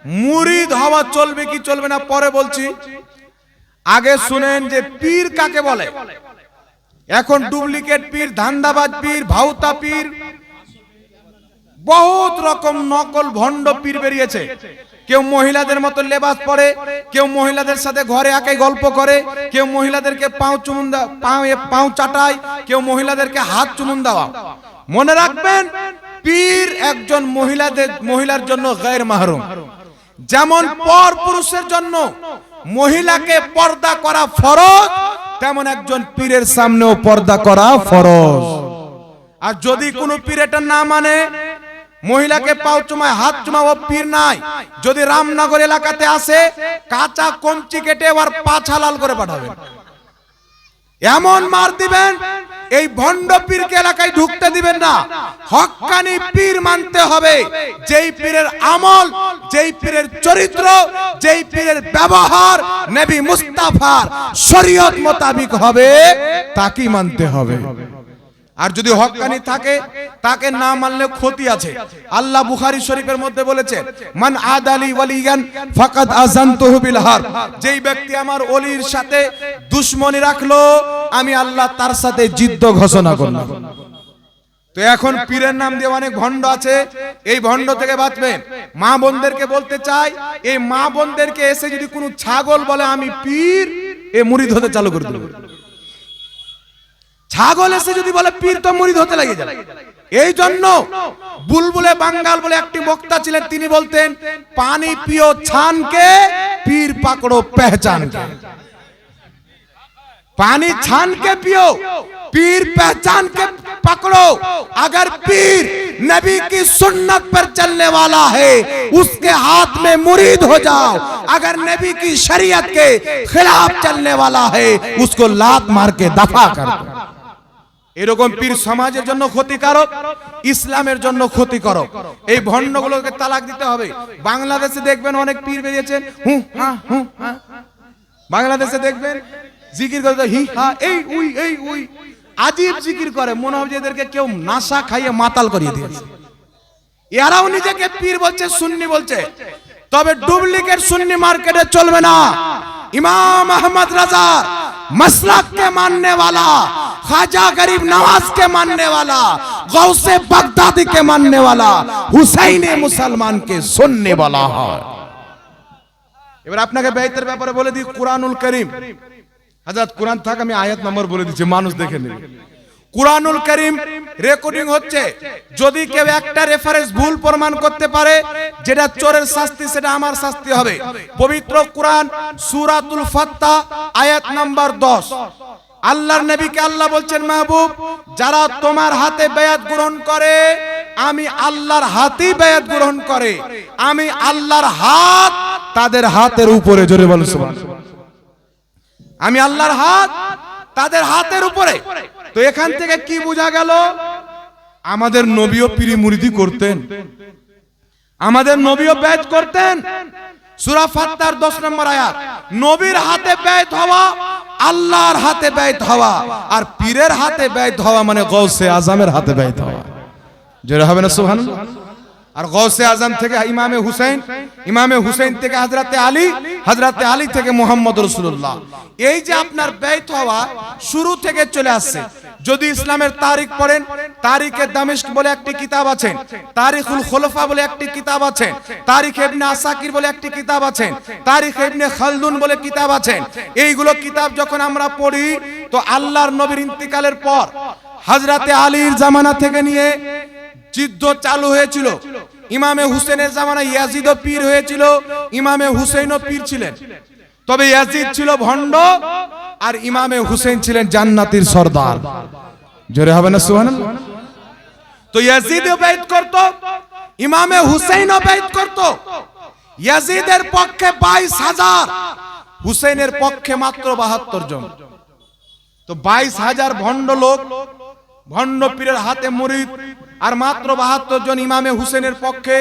মুরিদ হওয়া চলবে কি চলবে না পরে বলছি, আগে শুনেন যে পীর কাকে বলে। এখন ডুপ্লিকেট পীর, ধান্দাবাজ পীর, ভাউতা পীর, বহুত রকম নকল ভণ্ড পীর বেরিয়েছে। কেউ মহিলাদের মতো লেবাস পরে, কেউ মহিলাদের সাথে ঘরে একাই গল্প করে, কেউ মহিলাদেরকে পাও চাটায়, কেউ মহিলাদেরকে হাত চুমুন দেওয়া। মনে রাখবেন, পীর একজন মহিলার জন্য গায়র মাহরুম। যেমন পর পুরুষের জন্য মহিলাকে পর্দা করা ফরজ, তেমন একজন পীরের সামনেও পর্দা করা ফরজ। আর যদি কোনো পীর এটা না মানে, মহিলাকে পাও চুমায় হাত চুমাও পীর নাই, যদি রামনগর এলাকাতে আসে কাঁচা কঞ্চি কেটে আর পা ছালাল করে পাঠাবেন, এমন মার দিবেন এই ভণ্ড পীরকে এলাকায় ঢুকতে দিবেন না। হক্কানি পীর মানতে হবে, যেই পীরের আমল, যেই পীরের চরিত্র, যেই পীরের ব্যবহার নবী মুস্তাফার শরীয়ত মোতাবেক হবে, তাকেই মানতে হবে। আর যদি হক্কানি থাকে, তাকে না মানলে ক্ষতি আছে। আল্লাহ বুখারী শরীফের মধ্যে বলেছেন, মান আদালি ওয়ালিয়ান ফাকাদ আযানতুহু বিল হারব, যেই ব্যক্তি আমার ওলির সাথে দুশমনি রাখলো, আমি আল্লাহ তার সাথে যুদ্ধ ঘোষণা করলাম। তো এখন পীরের নাম দিয়ে অনেক ভণ্ড আছে, এই ভণ্ড থেকে বাঁচবেন। মা বোনদেরকে বলতে চাই, এই মা বোনদেরকে এসে যদি কোনো ছাগল বলে আমি পীর, এ মুরিদ হতে চালু করে দেবে। ছাগল এসে যদি বলে পীর, তো মুরিদ হতে লাগে যাবে। এই জন্য বুলবুলে বাঙ্গাল বলে একটি বক্তা ছিলেন, তিনি বলতেন, পানি পিও ছানকে, পীর পাকড়ো পেহচানকে। पानी छान के पियो, पीर पहचान के पकड़ो। अगर पीर नबी की सुन्नत पर चलने वाला है, उसके हाथ में मुरीद हो जाओ। अगर नबी की शरीयत के खिलाफ चलने वाला है, उसको लात मार के दफा कर दो। এরকম পীর সমাজের জন্য ক্ষতিকারক, ইসলামের জন্য ক্ষতিকারক। এই ভণ্ডগুলোকে তালাক দিতে হবে। বাংলাদেশে দেখবেন অনেক পীর বেরিয়েছেন, বাংলাদেশে দেখবেন জিকির করে হি হা এই উই এই উই, আজীব জিকির করে, মনে হবে এদেরকে কেউ নাশা খাইয়ে মাতাল করিয়ে দিয়েছে। এরাও নিজেকে পীর বলছে, সুন্নি বলছে, তবে ডুপ্লিকেট সুন্নি মার্কেটে চলবে না। इमाम अहमद रजा मसलक के मानने वाला, ख्वाजा गरीब नवाज के मानने वाला, गौसे बगदादी के मानने वाला, हुसैन मुसलमान के सुनने वाला है। এবার আপনাকে বেয়াতের ব্যাপারে বলে দিই, কুরআনুল কারীম, হযরত কুরআন থেকে আমি আয়াত নম্বর বলে দিচ্ছি, মানুষ দেখে নেবে। কুরআনুল কারীম রেকর্ডিং হচ্ছে, যদি কেউ একটা রেফারেন্স ভুল প্রমাণ করতে পারে, যেটা চোরের শাস্তি, সেটা আমার শাস্তি হবে। পবিত্র কুরআন সূরাতুল ফাত্তাহ আয়াত নাম্বার 10, আল্লাহর নবীকে আল্লাহ বলছেন, মাহবুব, যারা তোমার হাতে বায়াত গ্রহণ করে, আমি আল্লাহর হাতেই বায়াত গ্রহণ করে, আমি আল্লাহর হাত তাদের হাতের উপরে। জোরে বলুন সুবহানাল্লাহ। আমি আল্লাহর হাত তাদের হাতের উপরে। তো এখান থেকে কি বোঝা গেল? আমাদের নবীও পীরি মুরিদি করতেন, আমাদের নবীও বেয়াত করতেন। সূরা ফাত্তার 10 নম্বর আয়াত, নবীর হাতে বেয়াত হওয়া, আল্লাহর হাতে বেয়াত হওয়া, আর পীরের হাতে বেয়াত হওয়া মানে গৌসে আজমের হাতে বেয়াত হওয়া। জোরে হবে না সুবহানাল্লাহ। আর গৌসে আজম থেকে ইমামে হুসাইন, ইমামে হুসাইন থেকে হযরতে আলী, হযরতে আলী থেকে মুহাম্মদ রাসূলুল্লাহ। এই যে আপনার বেয়াত হওয়া শুরু থেকে চলে আসছে। যদি ইসলামের তারিখ পড়েন, তারিখে দামেস্ক বলে একটি কিতাব আছে, তারিখুল খুলাফা বলে একটি কিতাব আছে, তারিখ ইবনে আসাকির বলে একটি কিতাব আছে, তারিখ ইবনে খালদুন বলে কিতাব আছে। এইগুলো কিতাব যখন আমরা পড়ি, তো আল্লাহর নবীর ইন্তিকালের পর হযরতে আলীর জামানা থেকে নিয়ে যুদ্ধ চালু হয়েছিল। ইমামে হুসেনের জামানায় ইয়াজিদও পীর হয়েছিল, ইমামে হুসেনও পীর ছিলেন। তবে ইয়াজিদ ছিল ভণ্ড, আর ইমামে হুসেন ছিলেন জান্নাতের সরদার। জোরে হবে না সুবহানাল্লাহ। তো ইয়াজিদও বাইত করত, ইমামে হুসেনও বাইত করত। ইয়াজিদের পক্ষে 22,000, হুসেনের পক্ষে মাত্র 72 জন। তো 22,000 ভণ্ড লোক, ভণ্ড পীরের হাতে মুরিদ, আর মাত্র 72 জন ইমামে হুসেনের পক্ষে।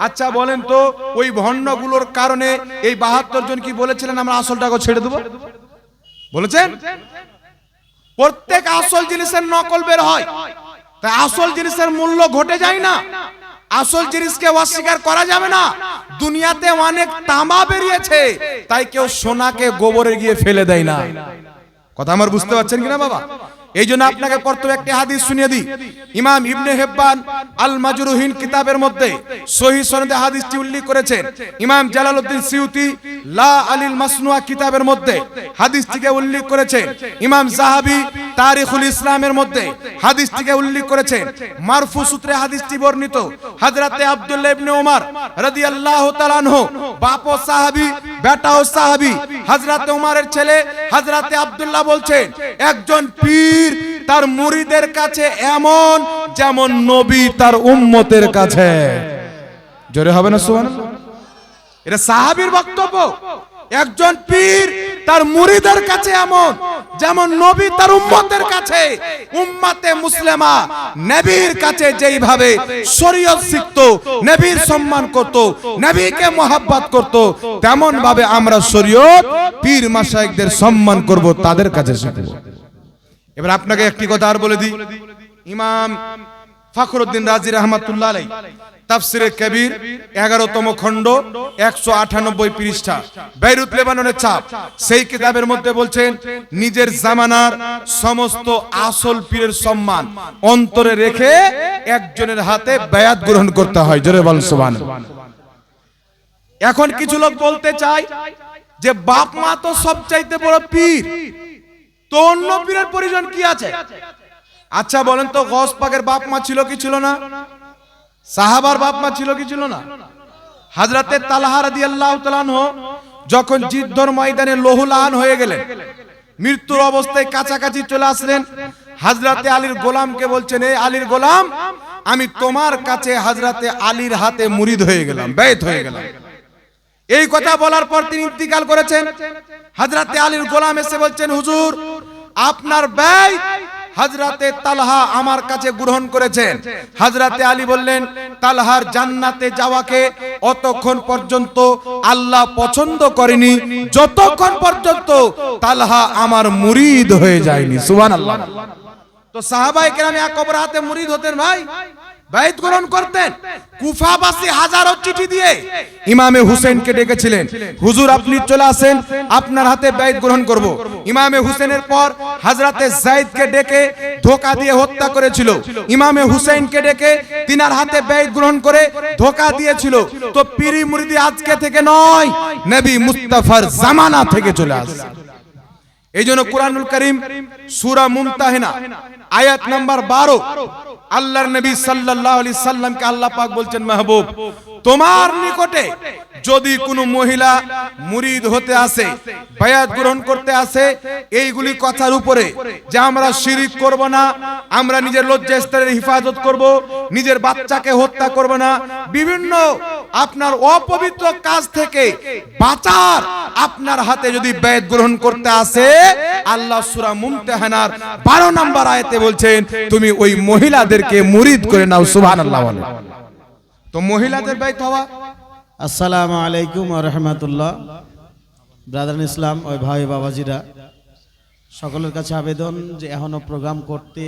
আচ্ছা বলেন তো, ওই ভণ্ডগুলোর কারণে এই 72 জন কি বলেছিলেন আমরা আসলটাকে ছেড়ে দেব? বলেছেন? প্রত্যেক আসল জিনিসের নকল বের হয়, তাই আসল জিনিসের মূল্য ঘটে যায় না। আসল জিনিসকে অস্বীকার করা যাবে না। দুনিয়াতে অনেক তামা বেরিয়েছে, তাই কেউ সোনাকে গোবরে গিয়ে ফেলে দেয় না। কথা আমার বুঝতে পারছেন কিনা বাবা? এই জন্য আপনাকে প্রথমে একটি হাদিস শুনিয়ে দিই। ইমাম ইবনে হিব্বান আল মাজরুহিন কিতাবের মধ্যে সহিহ সনদে হাদিসটি উল্লেখ করেছেন। ইমাম জালালউদ্দিন সিউতি লা আলিল মাসনুয়া কিতাবের মধ্যে হাদিসটিকে উল্লেখ করেছেন। ইমাম যাহাবী তারিখুল ইসলামের মধ্যে হাদিসটিকে উল্লেখ করেছেন। মারফু সূত্রে হাদিসটি বর্ণিত। হযরতে আব্দুল্লাহ ইবনে ওমর রাদিয়াল্লাহু তাআলা আনহু, বাপও সাহাবী বেটাও সাহাবী, হযরতে ওমরের ছেলে হযরতে আব্দুল্লাহ বলছেন, একজন পীর তার মুরিদের কাছে এমন যেমন নবী তার উম্মতের কাছে। জোরে হবে না সুবহানাল্লাহ? এটা সাহাবীর বক্তব্য। একজন পীর তার মুরিদের কাছে এমন যেমন নবী তার উম্মতের কাছে। উম্মতে মুসলিমা নবীর কাছে যেইভাবে শরীয়ত শিখতো, নবীর সম্মান করত, নবীকে মহব্বত করত, তেমন ভাবে আমরা শরীয়ত পীর মাশায়েখদের সম্মান করব, তাদের কাছে শিখব। এবার আপনাকে একটি কথা আর বলে দিই। ইমাম ফখরুদ্দিন রাজি রাহমাতুল্লাহ আলাইহি তাফসিরে কবির 11তম খণ্ড 198 পৃষ্ঠা, বেইরুত লেবাননের ছাপ, সেই কিতাবের মধ্যে বলছেন, নিজের জামানার সমস্ত আসল পীরের সম্মান অন্তরে রেখে একজনের হাতে বায়াত গ্রহণ করতে হয়। জোরে বল সুবহানাল্লাহ। এখন কিছু লোক বলতে চায় যে বাপ মা তো সবচাইতে বড় পীর, তো অন্য পীরের প্রয়োজন কি আছে? আচ্ছা বলেন তো, গওস পাকের বাপ মা ছিল কি ছিল না? সাহাবার বাপ মা ছিল কি ছিল না? হযরতে তালহা রাদিয়াল্লাহু তাআলা আনহু যখন জিদ্দর ময়দানে লৌহলান হয়ে গেলেন, মৃত্যুর অবস্থায় কাছাকাছি চলে আসলেন, হযরতে আলীর গোলামকে বলছেন, এই আলীর গোলাম, আমি তোমার কাছে হযরতে আলীর হাতে মুরিদ হয়ে গেলাম, বেত হয়ে গেলাম। এই কথা বলার পর তিনি ইন্তিকাল করেছেন। হযরতে আলীর গোলাম এসে বলছেন, হুজুর, আপনার বেত হযরতে তালহা আমার কাছে গ্রহণ করেছেন। হযরতে আলী বললেন, তালহার জান্নাতে যাওয়াকে অতক্ষণ পর্যন্ত আল্লাহ পছন্দ করেনি যতক্ষণ পর্যন্ত তালহা আমার মুরিদ হয়ে যায়নি। সুবহানাল্লাহ। তো সাহাবায়ে কেরাম এক কবর হাতে মুরিদ হতেন ভাই, বাইত গ্রহণ করতেন। কুফাবাসী হাজারো চিঠি দিয়ে ইমামে হুসেনকে ডেকেছিলেন, হুজুর আপনি চলে আসেন, আপনার হাতে বাইত গ্রহণ করব। ইমামে হুসেনের পর হযরতে যায়েদকে ডেকে ধোঁকা দিয়ে হত্যা করেছিল। ইমামে হুসেনকে ডেকে তিনার হাতে বাইত গ্রহণ করে ধোঁকা দিয়েছিল। তো পীরি মুরিদি আজকে থেকে নয়, নবী মুস্তাফার জামানা থেকে চলে আসছে। এই জন্য কুরআনুল কারীম সূরা মুমতাহিনা আয়াত নাম্বার 12, আল্লাহর নবী সাল্লাল্লাহু আলাইহি সাল্লামকে আল্লাহ পাক বলছেন, মাহবুব, তোমার নিকটে যদি কোনো মহিলা মুরিদ হতে আসে, বায়াত গ্রহণ করতে আসে, এইগুলি কথার উপরে যে আমরা শিরিক করব না, আমরা নিজের লজ্জা স্তরের হিফাজত করব, নিজের বাচ্চাকে হত্যা করব না, বিভিন্ন আপনার অপবিত্র কাজ থেকে বাঁচার আপনার হাতে যদি বায়াত গ্রহণ করতে আসে, আল্লাহ সূরা মুমতাহানার 12 নম্বর আয়াতে বলছেন, তুমি ওই মহিলাদেরকে মুরিদ করে নাও। সুবহানাল্লাহ। তো মহিলাদের বায়াত হওয়া। আসসালামু আলাইকুম ওয়া রাহমাতুল্লাহ। ব্রাদার ইসলাম, ওই ভাই বাবাজিরা, সকলের কাছে আবেদন যে এখনো প্রোগ্রাম করতে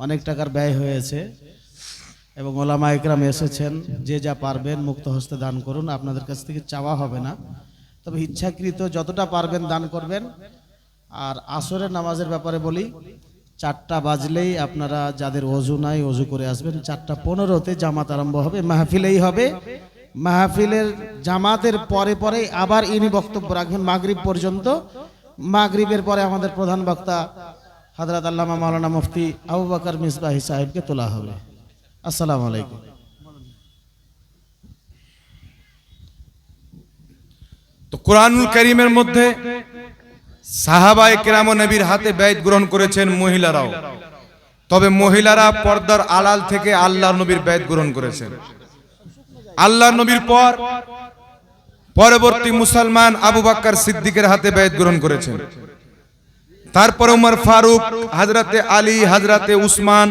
অনেক টাকার ব্যয় হয়েছে এবং ওলামা ইকরাম এসেছেন, যে যা পারবেন মুক্ত হস্তে দান করুন। আপনাদের কাছ থেকে চাওয়া হবে না, তবে ইচ্ছাকৃত যতটা পারবেন দান করবেন। আর আসরের নামাজের ব্যাপারে বলি, 4টা বাজলেই আপনারা যাদের ওযু নাই ওযু করে আসবেন। 4:15-তে জামাত আরম্ভ হবে, মাহফিলেই হবে। মাহফিলের জামাতের পরে পরে আবার ইনি বক্তব্য রাখবেন মাগরিব পর্যন্ত। মাগরিবের পরে আমাদের প্রধান বক্তা হযরত আল্লামা মাওলানা মুফতি আবু বকর মিসবাহি সাহেবকে তোলা হবে। আসসালামু আলাইকুম। তো কুরআনুল কারীমের মধ্যে সাহাবায়ে কেরাম নবীর হাতে বায়াত গ্রহণ করেছেন মহিলারাও, তবে মহিলারা পর্দার আড়াল থেকে আল্লাহর নবীর বায়াত গ্রহণ করেছেন। আল্লাহর নবীর পর পরবর্তী মুসলমান আবু বকর সিদ্দিকের হাতে বায়াত গ্রহণ করেছেন। তারপরে ওমর ফারুক, হযরতে আলী, হযরতে উসমান,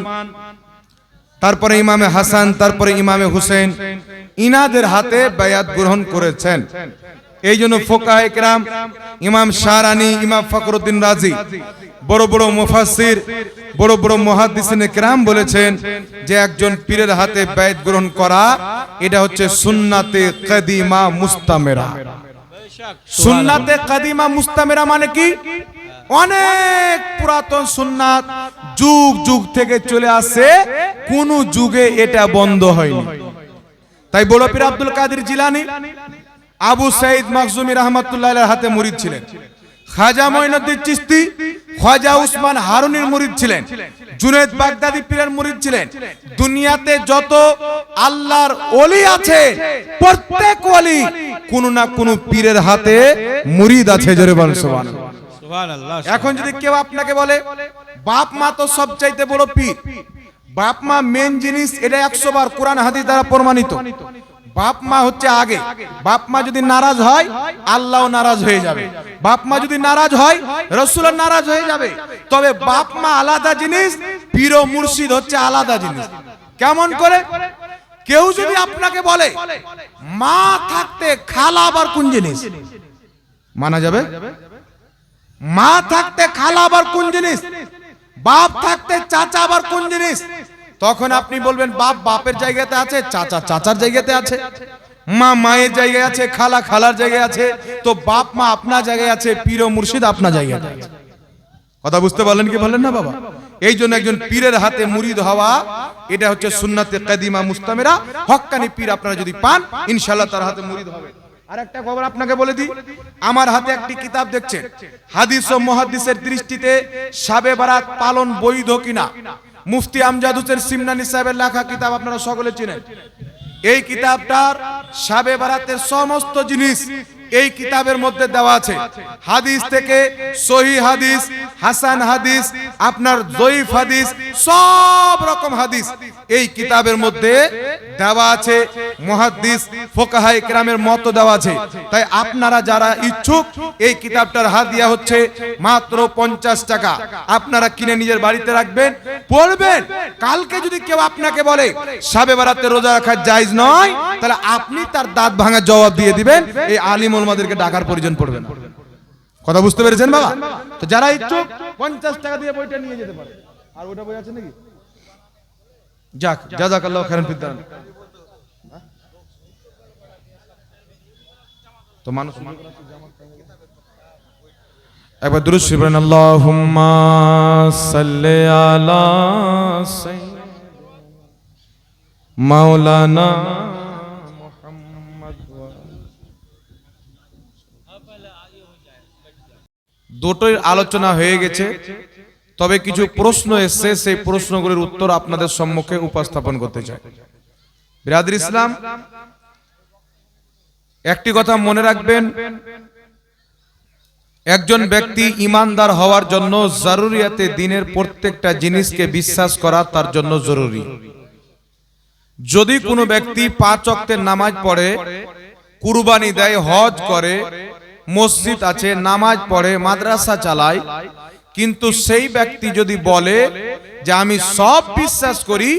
তারপরে ইমামে হাসান, তারপরে ইমামে হুসেন, ইনাদের হাতে বায়াত গ্রহণ করেছেন। এই জন্য ফুকাহায়ে কেরাম, ইমাম শারানি, ইমাম ফখরুদ্দিন রাজি বড় বড় মুফাসসির, বড় বড় মুহাদ্দিসিনে কেরাম বলেছেন যে একজন পীরের হাতে বায়াত গ্রহণ করা এটা হচ্ছে সুন্নাতে কাদিমা মুস্তামেরা। সুন্নাতে কাদিমা মুস্তামেরা মানে কি? অনেক পুরাতন সুন্নাত, যুগ যুগ থেকে চলে আসে, কোন যুগে এটা বন্ধ হয়নি। তাই বড় পীর আব্দুল কাদের জিলানী আবু সাইদ মাখজুমি রাহমাতুল্লাহ আলাইহির হাতে মুরিদ ছিলেন। খাজা মঈনুদ্দিন চিশতি খাজা উসমান হারুনির মুরিদ ছিলেন। জুনায়েদ বাগদাদি পীরের মুরিদ ছিলেন। দুনিয়াতে যত আল্লাহর ওলি আছে প্রত্যেক ওলি কোন না কোন পীরের হাতে মুরিদ আছে। জোরে বলেন সুবহানাল্লাহ। সুবহানাল্লাহ। এখন যদি কেউ আপনাকে বলে বাপ মা তো সবচাইতে বড় পীর, বাপ মা মেন জিনিস, এটা 100 বার কোরআন হাদিস দ্বারা প্রমাণিত। বাপ মা হচ্ছে আগে। বাপ মা যদি নারাজ হয় আল্লাহও নারাজ হয়ে যাবে, বাপ মা যদি নারাজ হয় রাসূলও নারাজ হয়ে যাবে। তবে বাপ মা আলাদা জিনিস, পীর ও মুর্শিদ হচ্ছে আলাদা জিনিস। কেমন করে? কেউ যদি আপনাকে বলে মা থাকতে খালা আবার কোন জিনিস, মানা যাবে? মা থাকতে খালা আবার কোন জিনিস, বাপ থাকতে চাচা আবার কোন জিনিস? তখন আপনি বলবেন বাপ বাপের জায়গাতে আছে, চাচা চাচার জায়গাতে আছে, মা মায়ের জায়গায় আছে, খালা খালার জায়গায় আছে, তো বাপ মা আপনার জায়গায় আছে, পীর ও মুর্শিদ আপনার জায়গাতে আছে। কথা বুঝতে পারলেন কি বললেন না বাবা? এই জন্য একজন পীরের হাতে মুরিদ হওয়া এটা হচ্ছে সুন্নাতে কাদিমা মুস্তামেরা। হক্কানি পীর আপনারা যদি পান ইনশাআল্লাহ তার হাতে মুরিদ হবে। আর একটা খবর আপনাকে বলে দিই, আমার হাতে একটি কিতাব দেখছেন, হাদিস ও মুহাদ্দিসের দৃষ্টিতে শাবে বারাত পালন বৈধ কিনা, মুফতি আমজাদ হোসেন সিমনানি সাহেবের লেখা কিতাব, আপনারা সকলে চিনেন। এই কিতাবটার শাবে বারাতের সমস্ত জিনিস এই কিতাবের মধ্যে দেওয়া আছে। হাদিস থেকে সহিহ হাদিস, হাসান হাদিস, আপনার যঈফ হাদিস, সব রকম হাদিস এই কিতাবের মধ্যে দেওয়া আছে। মুহাদ্দিস ফুকাহায়ে কেরামের মত দেওয়া আছে। তাই আপনারা যারা ইচ্ছুক এই কিতাবটার হাদিয়া হচ্ছে মাত্র 50 টাকা। আপনারা কিনে নিজের বাড়িতে রাখবেন, পড়বেন। কালকে যদি কেউ আপনাকে বলে শাবে বারাতে রোজা রাখা জায়েজ নয়, তাহলে আপনি তার দাঁত ভাঙা জবাব দিয়ে দিবেন, এই আলিম ওলামাদেরকে ডাকার প্রয়োজন পড়বে না। কথা বুঝতে পেরেছেন বাবা? তো যারা ইচ্ছুক 50 টাকা দিয়ে বইটা নিয়ে যেতে পারে। আর ওটা বই আছে নাকি? যাক, জাযাকাল্লাহু খাইরান ফিদ দান। তো মানুষ একবার দুরূদ শরীফ পড়েন, আল্লাহুম্মা সাল্লি আলা সাইয়্যিদিনা মাওলানা মুহাম্মদ। দুটোই আলোচনা হয়ে গেছে, তবে কিছু প্রশ্ন এসেছে, সেই প্রশ্নগুলির উত্তর আপনাদের সম্মুখে উপস্থাপন করতে চাই। বিরাদর ইসলাম, একটি কথা মনে রাখবেন, একজন ব্যক্তি ইমানদার হওয়ার জন্য জরুরিয়াতে দিনের প্রত্যেকটা জিনিসকে বিশ্বাস করা তার জন্য জরুরি। যদি কোনো ব্যক্তি 5 ওয়াক্তের নামাজ পড়ে, কুরবানি দেয়, হজ করে, মসজিদ আছে, নামাজ পড়ে, মাদ্রাসা চালায়, কিন্তু সেই ব্যক্তি যদি বলে যে আমি সব বিশ্বাস করি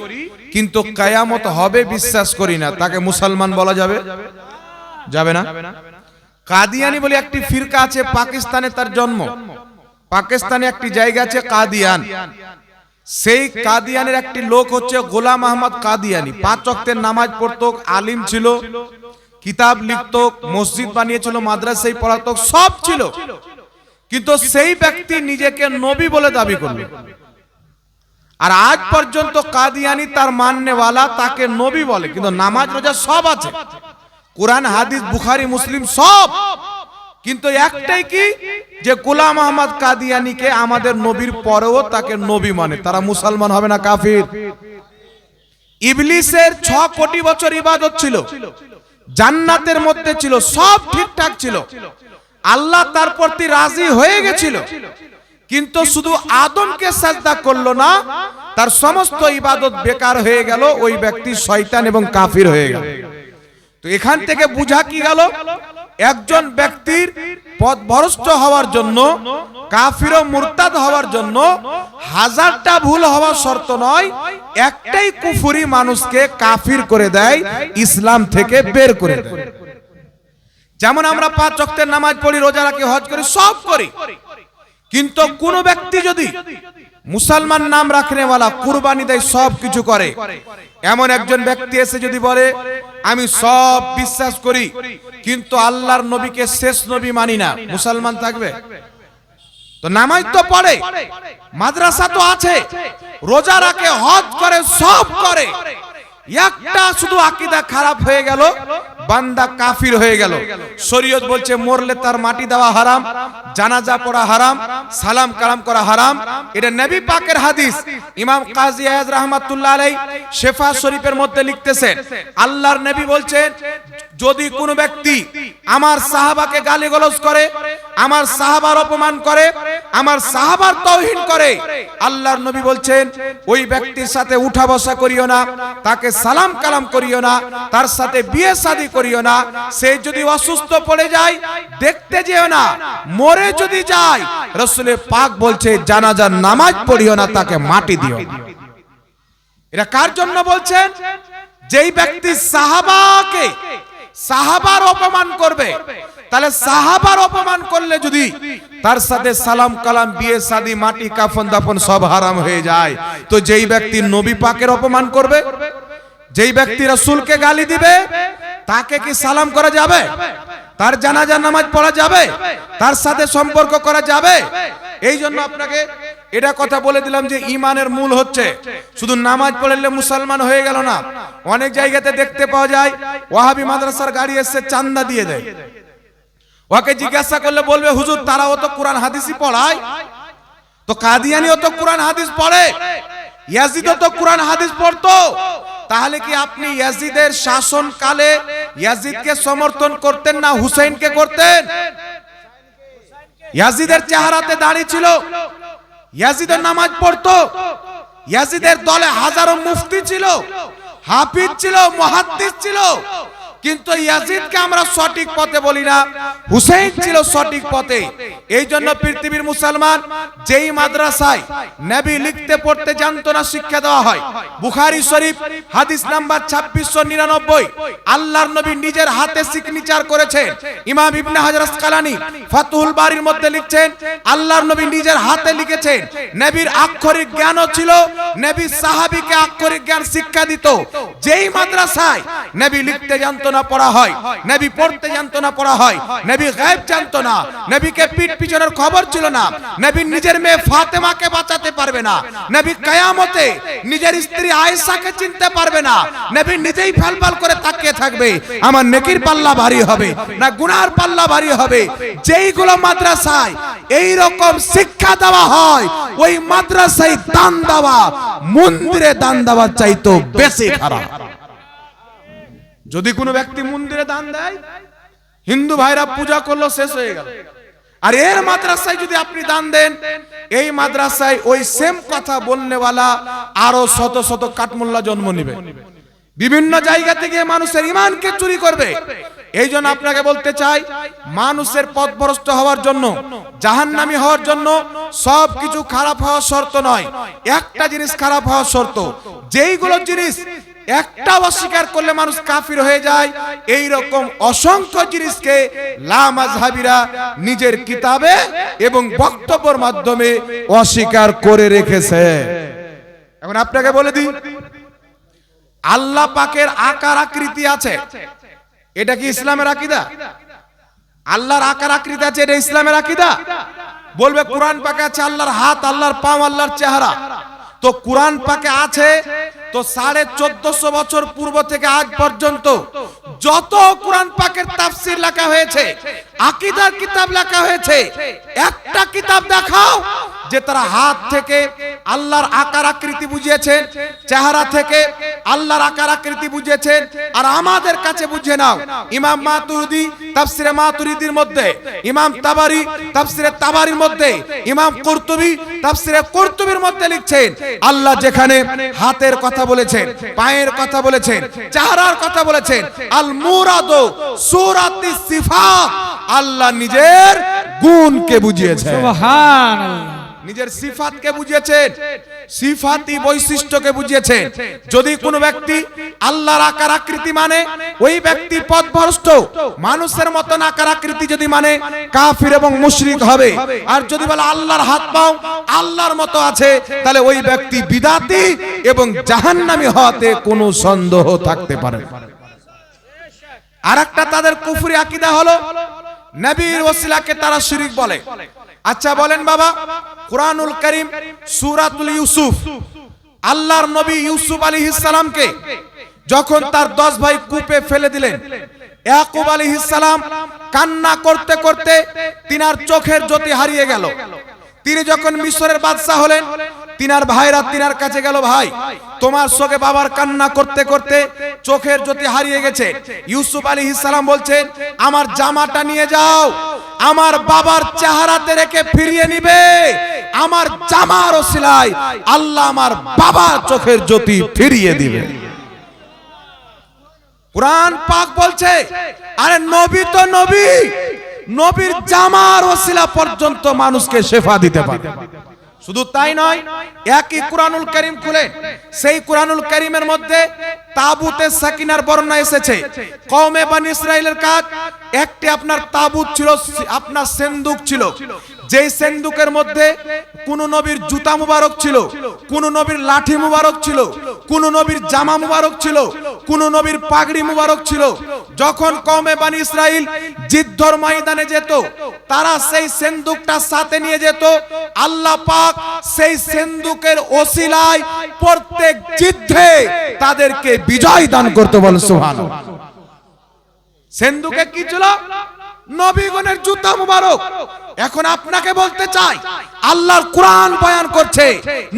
কিন্তু কিয়ামত হবে বিশ্বাস করি না, তাকে মুসলমান বলা যাবে? যাবে না। কাদিয়ানি বলে একটি ফিরকা আছে, পাকিস্তানে তার জন্ম। পাকিস্তানে একটি জায়গা আছে কাদিয়ান। সেই কাদিয়ানের একটি লোক হচ্ছে গোলাম আহমদ কাদিয়ানি। 5 ওয়াক্তের নামাজ পড়তো, আলিম ছিল, কিতাব লিখতো, মসজিদ বানিয়েছিল, মাদ্রাসায় পড়াতো, সব ছিল। কিন্তু সেই ব্যক্তি নিজেকে নবী বলে দাবি করল। আর আজ পর্যন্ত কাদিয়ানি তার মাননেওয়ালা তাকে নবী বলে, কিন্তু নামাজ রোজা সব আছে, কোরআন হাদিস বুখারী মুসলিম সব। কিন্তু একটাই কি, যে গোলাম আহমদ কাদিয়ানিকে আমাদের নবীর পরেও তাকে নবী মানে, তারা মুসলমান হবে না কাফির? ইবলিসের 6 কোটি বছর ইবাদত ছিল, জান্নাতের মধ্যে ছিল, সব ঠিকঠাক ছিল, আল্লাহ তার প্রতি রাজি হয়ে গেছিল, কিন্তু শুধু আদমকে সাজদা করলো না, তার সমস্ত ইবাদত বেকার হয়ে গেল, ওই ব্যক্তি শয়তান এবং কাফির হয়ে গেল। তো এখান থেকে বুঝা কি গেল, একজন ব্যক্তির পথভ্রষ্ট হওয়ার জন্য, কাফির ও মুরতাদ হওয়ার জন্য 1000টা ভুল হওয়া শর্ত নয়, একটাই কুফরি মানুষকে কাফির করে দেয়, ইসলাম থেকে বের করে দেয়। যেমন আমরা 5 ওয়াক্তের নামাজ পড়ি, রোজা রাখি, হজ করি, সব করি, কিন্তু কোন ব্যক্তি যদি মুসলমান নাম রাখনেওয়ালা কুরবানি দেয় সব কিছু করে, এমন একজন ব্যক্তি এসে যদি বলে আমি সব বিশ্বাস করি কিন্তু আল্লাহর নবীকে শেষ নবী মানি না, মুসলমান থাকবে? তো নামাজ তো পড়ে, মাদ্রাসা তো আছে, রোজা রাখে, হজ করে, সব করে, একটা শুধু আকীদা খারাপ হয়ে গেল, বান্দা কাফির হয়ে গেল। শরীয়ত বলছে মরলে তার মাটি দেওয়া হারাম, জানাজা পড়া হারাম, সালাম কালাম করা হারাম। এটা নবী পাকের হাদিস। ইমাম কাজী আয়াজ রাহমাতুল্লাহ আলাইহি শেফা শরীফের মধ্যে লিখতেছেন, আল্লাহর নবী বলছেন যদি কোনো ব্যক্তি আমার সাহাবাকে গালিগালাজ করে, আমার সাহাবার অপমান করে, আমার সাহাবার তাওহীন করে, আল্লাহর নবী বলছেন ওই ব্যক্তির সাথে উঠা বসা করিও না, তাকে সালাম কালাম করিও না, তার সাথে বিয়ে শাদী করিও না। সে যদি অসুস্থ পড়ে যায় দেখতে যেও না, মরে যদি যায় রাসূল পাক বলছে জানাজার নামাজ পড়িও না, তাকে মাটি দিও। এটা কার জন্য বলছেন? যেই ব্যক্তি সাহাবাকে, সাহাবার অপমান করবে, তাহলে সাহাবার অপমান করলে যদি তার সাথে সালাম কালাম বিয়ে শাদী মাটি কাফন দাফন সব হারাম হয়ে যায়, তো যেই ব্যক্তি নবী পাকের অপমান করবে, যেই ব্যক্তি রাসূলকে গালি দিবে, তাকে কি সালাম করা যাবে? তার জানাজার নামাজ পড়া যাবে? তার সাথে সম্পর্ক করা যাবে? এই জন্য আপনাকে এটা কথা বলে দিলাম যে ইমানের মূল হচ্ছে শুধু নামাজ পড়লে মুসলমান হয়ে গেল না। অনেক জায়গাতে দেখতে পাওয়া যায় ওয়াহাবি মাদ্রাসার গাড়ি এসে চান্দা দিয়ে দেয়, ওকে জিজ্ঞাসা করলে বলবে হুজুর তারাও তো কোরআন হাদিসই পড়ায়, তো কাদিয়ানিও তো কোরআন হাদিস পড়ে, ইয়াজিদও তো কোরআন হাদিস পড়তো, তাহলে কি আপনি ইয়াজিদের শাসনকালে ইয়াজিদকে সমর্থন করতেন না হুসাইনকে করতেন? ইয়াজিদের চেহারাতে দাড়ি ছিল, ইয়াজিদের নামাজ পড়তো, ইয়াজিদের দলে হাজারো মুফতি ছিল, হাফিজ ছিল, মুহাদ্দিস ছিল, কিন্তু ইয়াজিদকে আমরা সঠিক পথে বলি না, হুসাইন ছিল সঠিক পথে। এই জন্য পৃথিবীর মুসলমান যেই মাদ্রাসায় নবী লিখতে পড়তে জানতো না শিক্ষা দেওয়া হয়, বুখারী শরীফ হাদিস নাম্বার 2699, আল্লাহর নবী নিজের হাতে সিগনেচার করেছেন। ইমাম ইবনে হাজার আসকালানী ফাতহুল বারীর মধ্যে লিখছেন আল্লাহর নবী নিজের হাতে লিখেছেন। নবীর আক্ষরিক জ্ঞানও ছিল, নবী সাহাবীকে আক্ষরিক জ্ঞান শিক্ষা দিত। যেই মাদ্রাসায় নবী লিখতে জানতো না পড়া হয়, নবী পড়তে জানতো না পড়া হয়, নবী গায়েব জানতো না, নবীকে পিঠ পিছনের খবর ছিল না, নবী নিজের মেয়ে ফাতেমাকে বাঁচাতে পারবে না, নবী কিয়ামতে নিজের স্ত্রী আয়েশাকে চিনতে পারবে না, নবী নিজেই ফালফাল করে তাকিয়ে থাকবে আমার নেকির পাল্লা ভারী হবে না গুনার পাল্লা ভারী হবে। যেইগুলো মাদ্রাসায় এই রকম শিক্ষা দেওয়া হয় ওই মাদ্রাসায় দান দেওয়া মন্দিরে দান দেওয়ার চাইতো বেশি খারাপ। যদি কোনো ব্যক্তি মন্দিরে দান দেয়, হিন্দু ভাইরা পূজা করলো, শেষ হয়ে গেল। আর এর মাদ্রাসায় যদি আপনি দান দেন, এই মাদ্রাসায় ওই সেম কথা বলনেওয়ালা আরো শত শত কাঠমোল্লা জন্ম নেবে, বিভিন্ন জায়গা থেকে মানুষের ঈমানকে চুরি করবে। এই জন্য আপনাকে বলতে চাই, মানুষের পথভ্রষ্ট হওয়ার জন্য, জাহান্নামী হওয়ার জন্য সব কিছু খারাপ হওয়ার শর্ত নয়, একটা জিনিস খারাপ হওয়ার শর্ত। যেইগুলো জিনিস একটা অস্বীকার করলে মানুষ কাফির হয়ে যায়, এই রকম অসংখ্য জিনিসকে লামাযহাবীরা নিজের কিতাবে এবং বক্তব্যের মাধ্যমে অস্বীকার করে রেখেছে। এখন আপনাকে বলে দিই, আল্লাহ পাকের আকার আকৃতি আছে, এটা কি ইসলামের আকীদা? আল্লাহর আকার আকৃতি আছে, এটা ইসলামের আকীদা? বলবে কোরআন পাকে আছে আল্লাহর হাত, আল্লাহর পা, আল্লাহর চেহারা। তো কোরআন পাকে আছে তো 1450 বছর পূর্ব থেকে আজ পর্যন্ত যত কোরআন পাকের তাফসীর লেখা হয়েছে, আকীদার কিতাব লেখা হয়েছে, একটা কিতাব দেখাও যে তারা হাত থেকে আল্লাহর আকার আকৃতি বুঝিয়েছেন, চেহারা থেকে আল্লাহর আকার আকৃতি বুঝিয়েছেন। আর আমাদের কাছে বুঝে নাও, ইমাম মাতুরিদি তাফসীরে মাতুরিদির মধ্যে, ইমাম তাবারি তাফসীরে তাবারির মধ্যে, ইমাম কুরতুবী তাফসীরে কুরতুবীর মধ্যে লিখছেন আল্লাহ যেখানে হাতের কথা বলেছেন, পায়ের কথা বলেছেন, চেহারার কথা বলেছেন, আল মুরাদু সূরাতি সিফাত, আল্লাহ নিজের গুণকে বুঝিয়েছেন। সুবহানাল্লাহ। নিজের সিফাতকে বুঝিয়েছেন, সিফাতি বৈশিষ্ট্যকে বুঝিয়েছেন। যদি কোনো ব্যক্তি আল্লাহর আকার আকৃতি মানে ওই ব্যক্তি পথভ্রষ্ট, মানুষের মতন আকার আকৃতি যদি মানে কাফির এবং মুশরিক হবে। আর যদি বলে আল্লাহর হাত পাও আল্লাহর মতো আছে, তাহলে ওই ব্যক্তি বিদাতি এবং জাহান্নামী হওয়াতে কোনো সন্দেহ থাকতে পারে না। আরেকটা তাদের কুফরি আকীদা হলো নবীর ওসিলাকে তারা শিরক বলে। আচ্ছা বলেন বাবা, কুরআনুল কারীম সূরাতুল ইউসুফ, আল্লাহর নবী ইউসুফ আলাইহিস সালামকে যখন তার 10 ভাই কূপে ফেলে দিলেন, ইয়াকুব আলাইহিস সালাম কান্না করতে করতে তিনার চোখের জ্যোতি হারিয়ে গেল। তিনি যখন মিশরের বাদশা হলেন, তিনার ভাইরা তিনার কাছে গেল, ভাই তোমার চোখে বাবার কান্না করতে করতে চোখের জ্যোতি হারিয়ে গেছে। ইউসুফ আলাইহিস সালাম বলছেন, আমার জামাটা নিয়ে যাও, আমার বাবার চেহারাতে রেখে ফিরিয়ে নিবে, আমার জামার ওসিলায় আল্লাহ আমার বাবার চোখের জ্যোতি ফিরিয়ে দিবে। কুরআন পাক বলছে, আরে নবী তো নবী, নবীর জামার ওসিলা পর্যন্ত মানুষকে শেফা দিতে পারে। শুধু তাই নয়, একই কুরআনুল কারীম খুলে সেই কুরআনুল কারীমের মধ্যে তাবুতে সাকিনার বর্ণনা এসেছে। কওমে বনি ইসরাইলের কাজ একটি আপনার তাবুত ছিল, আপনার সিন্দুক ছিল, যেই সিন্দুকের মধ্যে কোন নবীর জুতা মুবারক ছিল, কোন নবীর লাঠি মুবারক ছিল, কোন নবীর জামা মুবারক ছিল, কোন নবীর পাগড়ি মুবারক ছিল। যখন কওমে বনি ইসরাইল যুদ্ধের ময়দানে যেত, তারা সেই সিন্দুকটা সাথে নিয়ে যেত। আল্লাহ পাক সেই সিন্দুকের ওসিলায় প্রত্যেক যুদ্ধে তাদেরকে বিজয় দান করতে বলেন সুবহানাল্লাহ। সিন্দুকে কি ছিল? নবীগণের জুতা মুবারক। এখন আপনাকে বলতে চাই, আল্লাহর কুরআন বয়ান করছে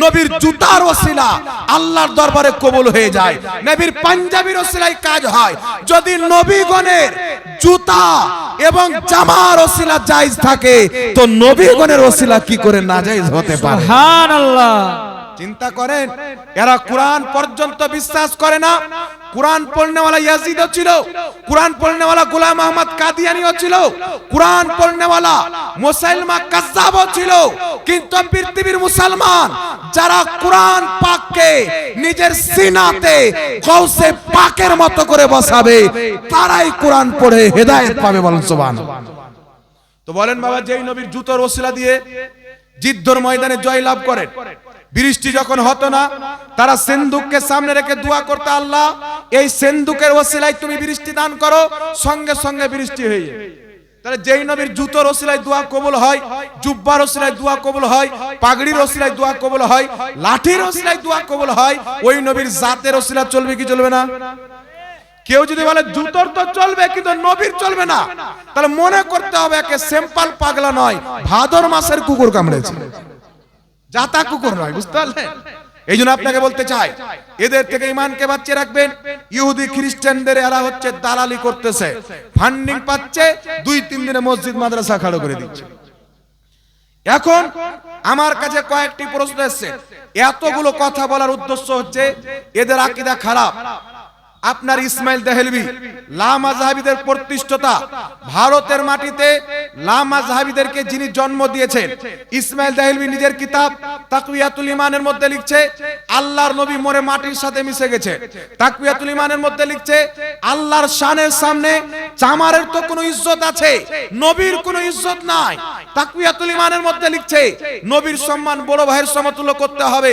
নবীর জুতার ওসিলা আল্লাহর দরবারে কবুল হয়ে যায়, নবীর পাঞ্জাবির ওসিলায় কাজ হয়। যদি নবীগণের জুতা এবং জামার ওসিলা জায়েজ থাকে, তো নবীগণের ওসিলা কি করে নাজায়েজ হতে পারে? সুবহানাল্লাহ। চিন্তা করেন, এরা কুরআন পর্যন্ত বিশ্বাস করে না। কুরআন পড়নেওয়ালা ইয়াজিদও ছিল, কুরআন পড়নেওয়ালা গোলাম আহমদ কাদিয়ানিও ছিল, কুরআন পড়নেওয়ালা মুসাইলমা কাজ্জাবও ছিল। কিন্তু পৃথিবীর মুসলমান যারা কুরআন পাককে নিজের সিনাতে গৌসে পাকের মতো করে বসাবে, তারাই কুরআন পড়ে হেদায়েত পাবে, বলেন সুবহানাল্লাহ। তো বলেন বাবা, যেই নবীর জুতোর ওসিলা দিয়ে যুদ্ধের ময়দানে জয় লাভ করেন, বৃষ্টি যখন হতো না, তারা সিন্দুককে সামনে রেখে দোয়া করতে, আল্লাহ এই সিন্দুকের ওসিলায় তুমি বৃষ্টি দান করো, সঙ্গে সঙ্গে বৃষ্টি হয়ে যায়। তাহলে যেই নবীর জুতোর ওসিলায় দোয়া কবুল হয়, জুব্বার ওসিলায় দোয়া কবুল হয়, পাগড়ির ওসিলায় দোয়া কবুল হয়, লাঠির ওসিলায় দোয়া কবুল হয়, ওই নবীর জাতের ওসিলা চলবে কি চলবে না? কেউ যদি বলে জুতোর তো চলবে কিন্তু নবীর চলবে না, তাহলে মনে করতে হবে একে সিম্পল পাগলা নয়, ভাদর মাসের কুকুর কামড়েছে, জাতা কুকুর নয়, বুঝতে পারলেন? এই জন্য আপনাকে বলতে চাই, এদের থেকে ইমানকে বাঁচিয়ে রাখবেন। ইহুদি খ্রিস্টানদের এরা হচ্ছে দালালি করতেছে, ফান্ডিং পাচ্ছে, 2-3 দিনে মসজিদ মাদ্রাসা খাড়ো করে দিচ্ছে। এখন আমার কাছে কয়েকটি প্রশ্ন এসেছে। এতগুলো কথা বলার উদ্দেশ্য হচ্ছে এদের আকীদা খারাপ। আপনার ইসমাইল দেহলভি লামাযহাবীদের প্রতিষ্ঠাতা, ভারতের মাটিতে লামাযহাবীদেরকে যিনি জন্ম দিয়েছেন, ইসমাইল দেহলভি নিজের কিতাব তাকওয়াতুল ঈমানের মধ্যে লিখছে আল্লাহর নবী মরে মাটির সাথে মিশে গেছে। তাকওয়াতুল ঈমানের মধ্যে লিখছে আল্লাহর শানের সামনে চামারের তো কোনো ইজ্জত আছে, নবীর কোনো ইজ্জত নাই। তাকওয়াতুল ঈমানের মধ্যে লিখছে নবীর সম্মান বড় ভাইয়ের সমতুল্য করতে হবে,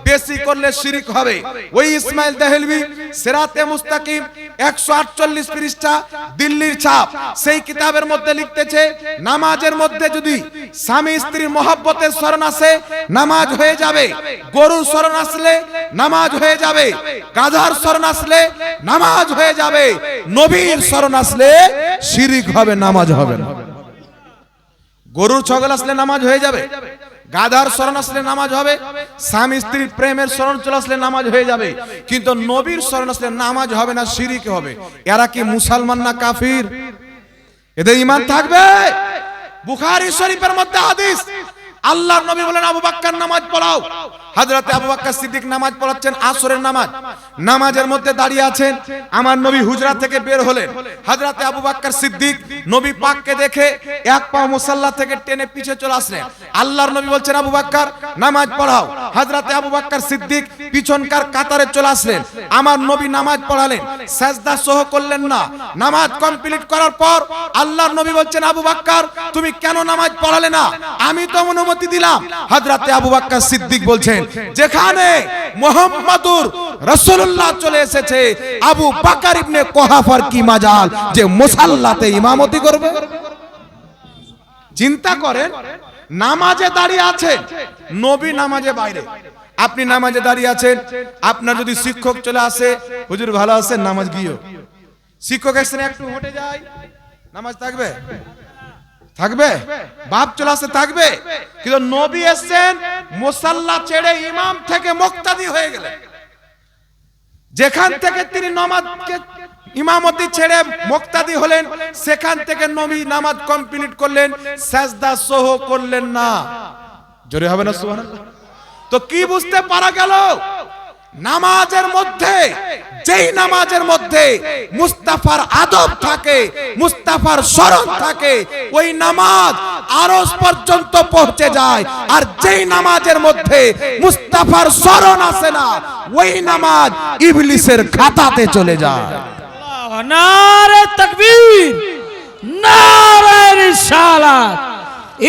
বেশি করলে শিরক হবে। ওই ইসমাইল দেহলভি সিরাতে মুস্তাকিম 148 পৃষ্ঠা, দিল্লির ছাপ, সেই কিতাবের মধ্যে লিখতেছে নামাজের মধ্যে যদি স্বামী স্ত্রীর মহব্বতের স্মরণ আসে নামাজ হয়ে যাবে, গরুর স্মরণ আসলে নামাজ হয়ে যাবে, গাধার স্মরণ আসলে নামাজ হয়ে যাবে, নবীর স্মরণ আসলে শিরক হবে, নামাজ হবে না। গরুর ছাগল আসলে নামাজ হয়ে যাবে, গাধার স্মরণ আসলে নামাজ হবে, স্বামী স্ত্রীর প্রেমের স্মরণ চলে আসলে নামাজ হয়ে যাবে, কিন্তু নবীর স্মরণ আসলে নামাজ হবে না, শিরক হবে। এরা কি মুসলমান না কাফির? এদের ঈমান থাকবে? বুখারী শরীফের মধ্যে হাদিস, আল্লাহর নবী বলেন আবু বকর নামাজ পড়াও। হযরতে আবু বকর সিদ্দিক নামাজ পড়াচ্ছেন, আসরের নামাজ। নামাজের মধ্যে দাঁড়িয়ে আছেন, আমার নবী হুজরা থেকে বের হলেন। হযরতে আবু বকর সিদ্দিক নবী পাককে দেখে এক পা মুসাল্লা থেকে টেনে পিছে চলে আসলেন। আল্লাহর নবী বলছেন আবু বকর নামাজ পড়াও। হযরতে আবু বকর সিদ্দিক পিছনকার কাতারে চলে আসলেন, আমার নবী নামাজ পড়ালেন, সাজদা সহ করলেন না। নামাজ কমপ্লিট করার পর আল্লাহর নবী বলছেন আবু বকর তুমি কেন নামাজ পড়ালে না, আমি তো অনুমতি দিলাম। হযরতে আবু বকর সিদ্দিক বলছেন যেখানে মুহাম্মাদুর রাসূলুল্লাহ চলে এসেছে, আবু বকর ইবনে কুহাফার কি মাজাল যে মুসাল্লাতে ইমামতি করবে। চিন্তা করেন, নামাজে দাঁড়িয়ে আছেন, নবী নামাজে বাইরে, আপনি নামাজে দাঁড়িয়ে আছেন। আপনার যদি শিক্ষক চলে আসে, হুজুর ভালো আছেন, নামাজ গিয়ে শিক্ষক এসে একটু হেঁটে যায়, নামাজ থাকবে? থাকবে? বাপ চলে আসে থাকবে? কিন্তু নবী এসেছেন, মুসাল্লা ছেড়ে ইমাম থেকে মুক্তাদি হয়ে গেলেন। যেখান থেকে তিনি নামাজকে ইমামতি ছেড়ে মুক্তাদি হলেন, সেখান থেকে নবী নামাজ কমপ্লিট করলেন, সাজদা সহ করলেন না। জোরে হবে না সুবহানাল্লাহ? তো কি বুঝতে পারা গেল? নামাজের মধ্যে, যেই নামাজের মধ্যে মুস্তাফার আদব থাকে, মুস্তাফার শরণ থাকে, ওই নামাজ আরশ পর্যন্ত পৌঁছে যায়। আর যেই নামাজের মধ্যে মুস্তাফার শরণ আসে না, ওই নামাজ ইবলিসের খাতাতে চলে যায়। নারে তাকবীর, নারে রিসালাত,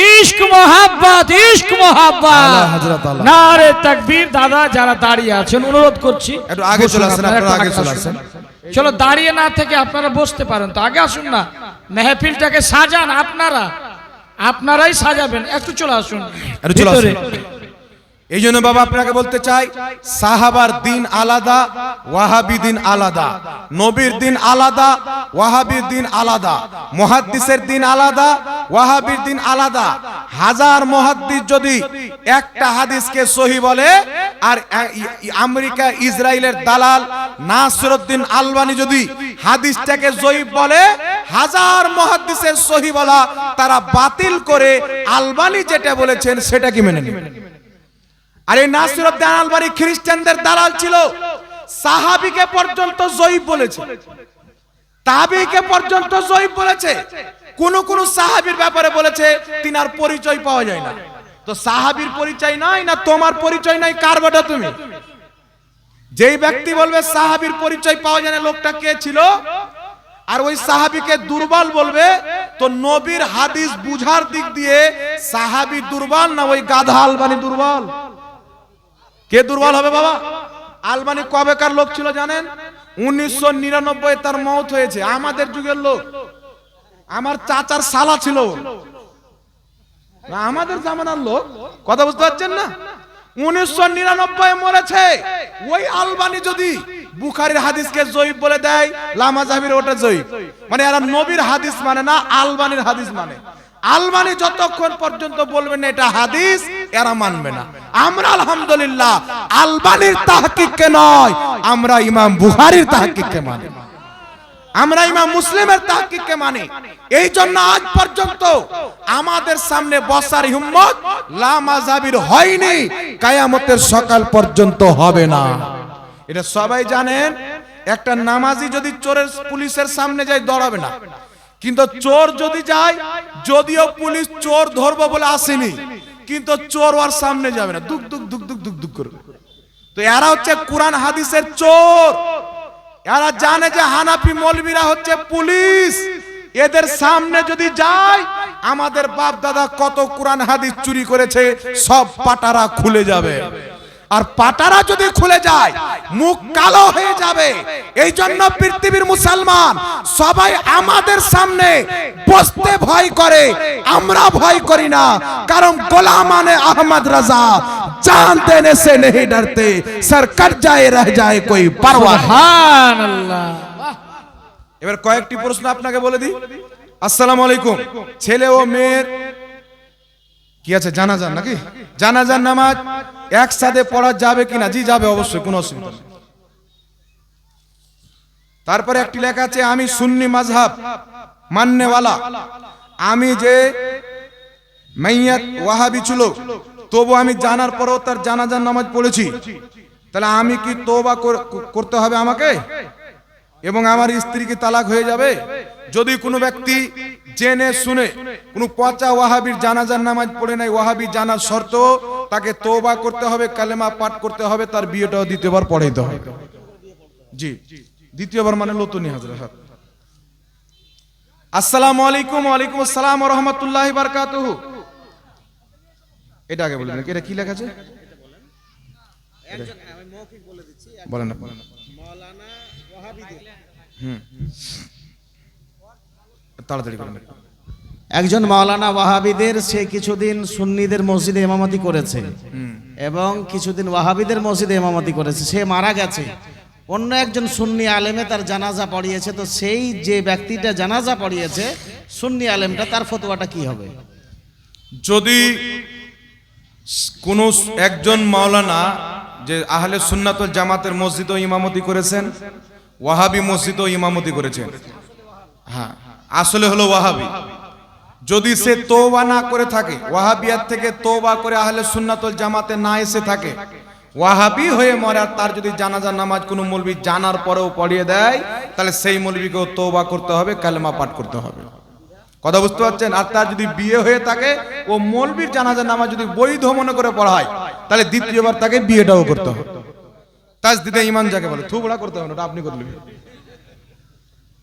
ইশক মোহাব্বত, ইশক মোহাব্বত, নারে তাকবীর। দাদা যারা দাঁড়িয়ে আছেন অনুরোধ করছি একটু আগে চলে আসেন, আপনারা আগে চলে আসেন। চলো দাঁড়িয়ে না থেকে আপনারা বসতে পারেন, তো আগে আসুন না, মেহফিলটাকে সাজান আপনারাই সাজাবেন, একটু চলে আসুন ভিতরে। এই জন্য বাবা আপনাকে বলতে চাই, সাহাবার দিন আলাদা, ওয়াহাবি দিন আলাদা, নবীর দিন আলাদা, ওয়াহাবির দিন আলাদা, মুহাদ্দিসের দিন আলাদা, ওয়াহাবির দিন আলাদা। হাজার মুহাদ্দিস যদি একটা হাদিসকে সহি বলে, আর আমেরিকা ইসরায়েলের দালাল নাসিরউদ্দিন আলবানী যদি হাদিসটাকে জয়ীফ বলে, হাজার মুহাদ্দিসের সহি বলা তারা বাতিল করে আলবানী যেটা বলেছেন সেটাকে মেনে নেবে। আর এই নাসিরউদ্দিন আলবানী খ্রিস্টানদের দালাল ছিল, সাহাবীকে পর্যন্ত জয়ীফ বলেছে, তাবিঈকে পর্যন্ত জয়ীফ বলেছে, কোন সাহাবীর ব্যাপারে বলেছে তিনার পরিচয় পাওয়া যায় না। তো সাহাবীর পরিচয় নাই না তোমার পরিচয় নাই, কার বেটা তুমি? যেই ব্যক্তি বলবে সাহাবীর পরিচয় পাওয়া যায় না, লোকটা কে ছিল? আর ওই সাহাবীকে দুর্বল বলবে, তো নবীর হাদিস বুঝার দিক দিয়ে সাহাবী দুর্বল না ওই গাধা আলবানী দুর্বল? কে দুর্বল হবে বাবা? আলবানী কবেকার লোক ছিল জানেন? 1999 তার মওত হয়েছে, আমাদের যুগের লোক। আমার চাচার শালা ছিল, আমাদের জামানার লোক। কথা বুঝতে পারছেন না? 1999 মরেছে। ওই আলবানী যদি বুখারীর হাদিসকে জয়ীফ বলে দেয়, লামা জাহির ওটা জয়ীফ, মানে এরা নবীর হাদিস মানে না, আলবানীর হাদিস মানে। আলবানী যতক্ষণ পর্যন্ত বলবেন না এটা হাদিস, এরা মানবে না। আমরা আলহামদুলিল্লাহ আলবানীর তাহকিককে নয়, আমরা ইমাম বুখারীর তাহকিককে মানি, আমরা ইমাম মুসলিমের তাহকিককে মানি। এই জন্য আজ পর্যন্ত আমাদের সামনে বসার হিম্মত লা মাযহাবির হয়নি, কিয়ামতের সকাল পর্যন্ত হবে না। এটা সবাই জানেন। একটা নামাজি যদি চোরের পুলিশের সামনে যায় দৌড়াবে না, কিন্তু চোর যদি যায়, যদিও পুলিশ চোর ধরবো বলে আসেনি, কিন্তু চোর ওর সামনে যাবে না, দুক দুক দুক দুক দুক দুক করবে। তো এরা হচ্ছে কোরআন হাদিসের চোর। এরা জানে যে হানাফি মৌলবীরা হচ্ছে পুলিশ, এদের সামনে যদি যায়, আমাদের বাপ দাদা কত কোরআন হাদিস চুরি করেছে সব পাটারা খুলে যাবে। আর পাটারা যদি খুলে যায়, মুখ কালো হয়ে যাবে। এই জন্য পৃথিবীর মুসলমান সবাই আমাদের সামনে বসতে ভয় করে, আমরা ভয় করি না, কারণ গোলামানে আহমদ রাজা জান দেনে সে नहीं डरते, सर कट जाए रह जाए कोई परवाह। সুবহানাল্লাহ। এবার কয়েকটি প্রশ্ন আপনাকে বলে দিই। আসসালামু আলাইকুম। ছেলে ও মেয়ের কি আছে জানাজা নাকি? জানাজার নামাজ একসাথে পড়া যাবে কিনা? জি যাবে, অবশ্যই, কোনো অসুবিধা নেই। তারপরে একটি লেখা আছে, আমি সুন্নি মাযহাব মাননেওয়ালা, আমি যে মাইয়াত ওয়াহাবি ছিল, তবু আমি জানার পরেও তার জানাজার নামাজ পড়েছি, তাহলে আমি কি তওবা করতে হবে আমাকে, এবং আমার স্ত্রী কি তালাক হয়ে যাবে? যদি কোনো ব্যক্তি জেনে শুনে কোনো পচা ওয়াহাবির জানাজার নামাজ পড়ে নাই, ওয়াহাবি জানার শর্ত তাকে তওবা করতে হবে, কালেমা পাঠ করতে হবে, তার বিয়েটাও দ্বিতীয়বার পড়াইতে হবে। জি, দ্বিতীয়বার মানে লতুনি হযরত। আসসালামু আলাইকুম। ওয়ালাইকুম আসসালাম ওয়া রাহমাতুল্লাহি ওয়া বারাকাতুহু। এটা আগে বলবেন, এটা কি লেখা আছে বলেন না। মাওলানা ওয়াহাবিদের তাড়াতাড়ি করেন। একজন মাওলানা ওয়াহাবিদের, সে কিছুদিন সুন্নিদের মসজিদে ইমামতি করেছে এবং কিছুদিন ওয়াহাবিদের মসজিদে ইমামতি করেছে। সে মারা গেছে, অন্য একজন সুন্নি আলেমে তার জানাজা পড়িয়েছে। তো সেই যে ব্যক্তিটা জানাজা পড়িয়েছে সুন্নি আলেমটা, তার ফতোয়াটা কি হবে? যদি কোন একজন মাওলানা যে আহলে সুন্নাত ওয়াল জামাতের মসজিদও ইমামতি করেছেন, ওয়াহাবি মসজিদও ইমামতি করেছেন, হ্যাঁ আসলে হলো ওয়াহাবি, যদি সে তওবা না করে থাকে, ওয়াহাবিয়াত থেকে তওবা করে আহলে সুন্নাত ওয়াল জামাতে না এসে থাকে, ওয়াহাবি হয়ে মরে, আর তার যদি জানাজার নামাজ কোনো মৌলবি জানার পরেও পড়িয়ে দেয়, তাহলে সেই মৌলবিকেও তওবা করতে হবে, কালেমা পাঠ করতে হবে। কথা বুঝতে পারছেন? আর তার যদি বিয়ে হয়ে থাকে, ও মৌলবীর জানাজার নামাজ যদি বৈধ মনে করে পড়ায়, তাহলে দ্বিতীয়বার তাকে বিয়েটাও করতে হবে। তাসদিদে ঈমান যাকে বলে, থুবড়া করতে হবে না, ওটা আপনি করে নেবেন।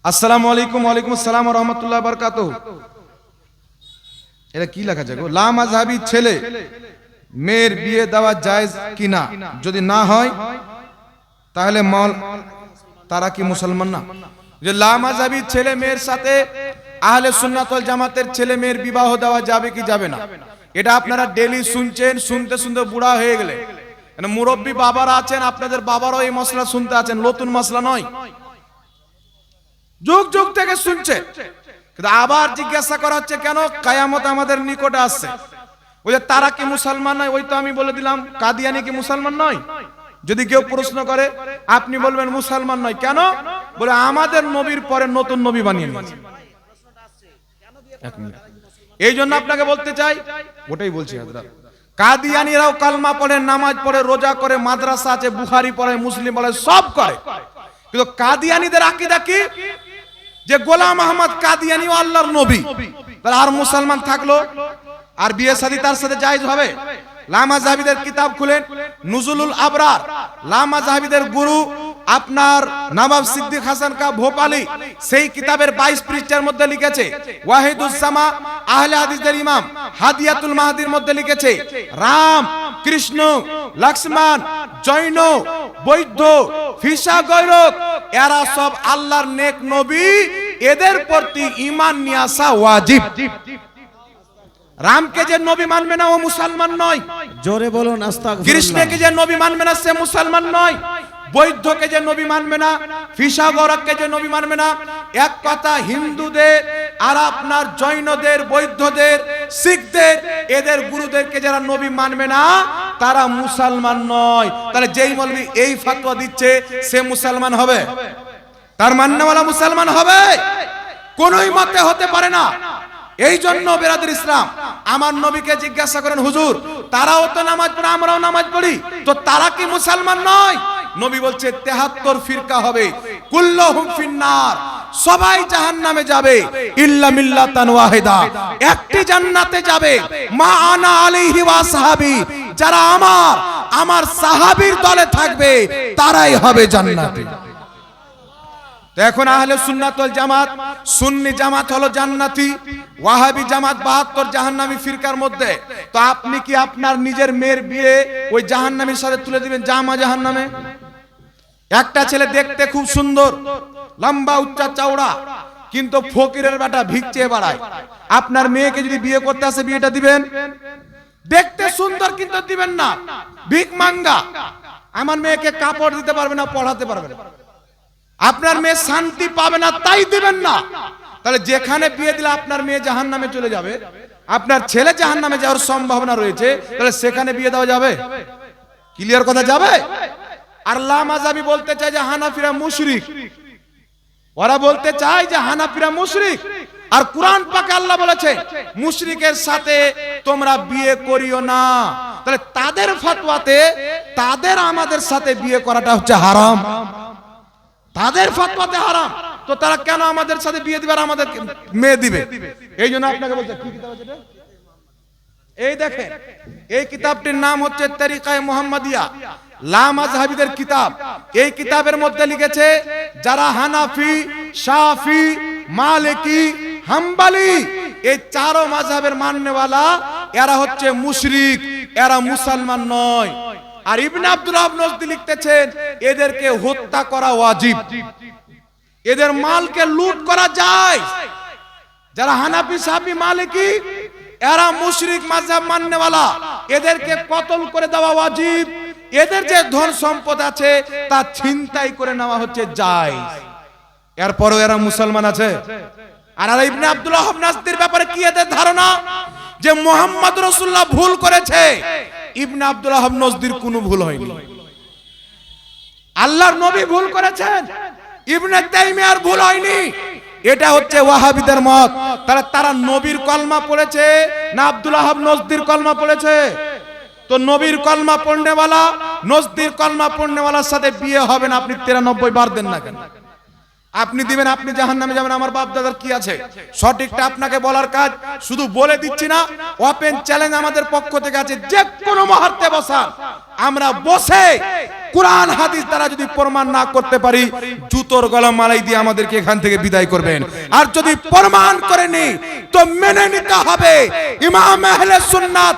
আসসালামু আলাইকুম। ওয়ালাইকুম আসসালাম ওয়া রাহমাতুল্লাহি ওয়া বারাকাতুহু। এটা কি লেখা আছে গো? লা মাযহাবী ছেলে মেয়ের বিয়ে দেওয়া জায়েজ কিনা, যদি না হয় তাহলে তারা কি মুসলমান না? যে লা মাযহাবী ছেলে মেয়ের সাথে আহলে সুন্নাত ওয়াল জামাতের ছেলে মেয়ের বিবাহ দেওয়া যাবে কি যাবে না, এটা আপনারা ডেলি শুনছেন, শুনতে শুনতে বুড়া হয়ে গেলে, মানে মুরব্বী বাবারা আছেন, আপনাদের বাবারাও এই মশলা শুনতে আছেন, নতুন মশলা নয়, যুগ যুগ থেকে শুনছে। কিন্তু আবার জিজ্ঞাসা করা হচ্ছে কেন? কিয়ামত আমাদের নিকটে আসছে। ওই যে তারা কি মুসলমান নয়, ওই তো আমি বলে দিলাম কাদিয়ানি কি মুসলমান নয়? যদি কেউ প্রশ্ন করে, আপনি বলবেন মুসলমান নয়। কেন? বলে আমাদের নবীর পরে নতুন নবী বানিয়ে নিয়েছে। এই জন্য আপনাকে বলতে চাই, ওটাই বলছি হযরত, কাদিয়ানিরাও কালমা পড়ে, নামাজ পড়ে, রোজা করে, মাদ্রাসা আছে, বুখারী পড়ে, মুসলিম পড়ে, সব করে, কিন্তু কাদিয়ানিদের আকীদা কি? যে গোলাম আহমদ কাদিয়ানি ও আল্লাহর নবী, তাহলে আর মুসলমান থাকলো, আর বিয়ে শাদী তার সাথে জায়েজ হবে? লা মাযহাবীদের কিতাব খুলেন, নুজুলুল আবরার, লা মাযহাবীদের গুরু আপনার নবাব সিদ্দিক হাসান কা ভোপালী, সেই কিতাবের 22 পৃষ্ঠার মধ্যে লিখেছে, ওয়াহিদুস সামা আহলে হাদিসদের ইমাম হাদিয়াতুল মাহদির মধ্যে লিখেছে, রাম, কৃষ্ণ, লক্ষ্মণ, জৈন, বৌদ্ধ, ফিসা গৈরক, এরা সব আল্লাহর নেক নবী, এদের প্রতি ঈমান নিয়ে আসা ওয়াজিব। রামকে যে নবী মানবে না ও মুসলমান নয়। জোরে বলুন আস্তাগফিরুল্লাহ। কৃষ্ণকে যে নবী মানবে না সে মুসলমান নয়। বৌদ্ধকে যে নবী মানবে না, ফিসাগরককে যে নবী মানবে না, এক কথা হিন্দুদের আর আপনার জৈনদের, বৌদ্ধদের, শিখদের, এদের গুরুদেরকে যারা নবী মানবে না, তারা মুসলমান নয়। তাহলে যেই মৌলবী এই ফতোয়া দিচ্ছে সে মুসলমান হবে? তার মান্যওয়ালা মুসলমান হবে? কোনই মতে হতে পারে না। এই জন্য বেরাদর ইসলাম, আমার নবীকে জিজ্ঞাসা করেন, হুজুর তারাও তো নামাজ পড়ে, আমরাও নামাজ পড়ি, তো তারা কি মুসলমান নয়? নবী বলছে 73 ফিরকা হবে, কুল্লুহুম ফিন্নার, সবাই জাহান্নামে যাবে, ইল্লা মিল্লাতান ওয়াহিদা, একটি জান্নাতে যাবে, মা আনা আলাইহি ওয়া সাহাবী, যারা আমার সাহাবীর দলে থাকবে তারাই হবে জান্নাতি। এখন আহলে সুন্নাত ওয়াল জামাত, সুন্নি জামাত হলো জান্নাতি, ওয়াহাবি জামাত 72 জাহান্নামী ফিরকার মধ্যে। তো আপনি কি আপনার নিজের মেয়ের বিয়ে ওই জাহান্নামীর সাথে তুলে দিবেন জামা জাহান্নামে? একটা ছেলে দেখতে খুব সুন্দর, লম্বা, উচ্চা, চওড়া, কিন্তু ফকিরের বেটা ভিক চেয়ে বেড়ায়, আপনার মেয়েকে যদি বিয়ে করতে আসে বিয়েটা দিবেন? দেখতে সুন্দর কিন্তু দিবেন না, ভিক মাঙ্গা। আমার মেয়েকে কাপড় দিতে পারবে না, পড়াতে পারবে না, আপনার মেয়ে শান্তি পাবে না, তাই দিবেন না। তাহলে যেখানে বিয়ে দিলে আপনার মেয়ে জাহান্নামে চলে যাবে, আপনার ছেলে জাহান্নামে যাওয়ার সম্ভাবনা রয়েছে, তাহলে সেখানে বিয়ে দেওয়া যাবে? ক্লিয়ার কথা যাবে? আর লা মাযহাবী বলতে চায় যে হানাফিরা মুশরিক, ওরা বলতে চায় যে হানাফিরা মুশরিক, আর কোরআন পাকে আল্লাহ বলেছে মুশরিকের সাথে তোমরা বিয়ে করিও না। তাহলে তাদের ফতোয়াতে তাদের আমাদের সাথে বিয়ে করাটা হচ্ছে হারাম, তাদের ফতোয়াতে হারাম। তো তারা কেন আমাদের সাথে বিয়ে দিবে আর আমাদের মেয়ে দিবে? এই জন্য আপনাকে বলছে কি কিতাব আছে এটা? এই দেখেন, এই কিতাবটির নাম হচ্ছে তরিকায়ে মুহাম্মাদিয়া, লা মাযহাবিদের কিতাব। এই কিতাবের মধ্যে লিখেছে যারা হানাফি, শাফি, মালিকি, হাম্বলি এই চারো মাযহাবের মাননেওয়ালা এরা হচ্ছে মুশরিক, এরা মুসলমান নয়। আর ইবনে আব্দুল ওয়াহাব নজদি লিখতেছেন এদেরকে হত্যা করা ওয়াজিব, এদের মালকে লুট করা যায়। যারা হানাফি, শাফি, মালিকি এরা মুশরিক মাযহাব মাননেওয়ালা, এদেরকে কতল করে দেওয়া ওয়াজিব। এদের যে ধন সম্পদ আছে তা ছিনতাই করে নেওয়া হচ্ছে জায়েজ। এরপরও এরা মুসলমান আছে। আর ইবনে আব্দুল ওয়াহাব নজদির ব্যাপারে কি এদের ধারণা যে মুহাম্মদ রাসূলুল্লাহ ভুল করেছে? ইবনে আব্দুল ওয়াহাব নজদির কোনো ভুল হয়নি, আল্লাহর নবী ভুল করেছেন, ইবনে তাইমিয়ার ভুল হয়নি। এটা হচ্ছে ওয়াহাবিদের মত। তারা নবীর কলমা পড়েছে না আব্দুল ওয়াহাব নজদির কলমা পড়েছে? তো নবীর কলমা পড়নেওয়ালা, নজদির কলমা পড়নেওয়ালার সাথে বিয়ে হবে না। আপনি 93 বার দেন না কেন? আপনি দিবেন, আপনি জাহান্নামে যাবেন, আমার বাপ দাদার কি আছে? সঠিকটা আপনাকে বলার কাজ। শুধু বলে দিচ্ছি না, ওপেন চ্যালেঞ্জ আমাদের পক্ষ থেকে আছে, যে কোনো মুহূর্তে বসান, আমরা বসে কুরআন হাদিস দ্বারা যদি প্রমাণ না করতে পারি জুতোর গলা মালাই দিয়ে আমাদেরকে এখান থেকে বিদায় করবেন। আর যদি প্রমাণ করেনি তো মেনে নিতে হবে ইমাম আহলে সুন্নাত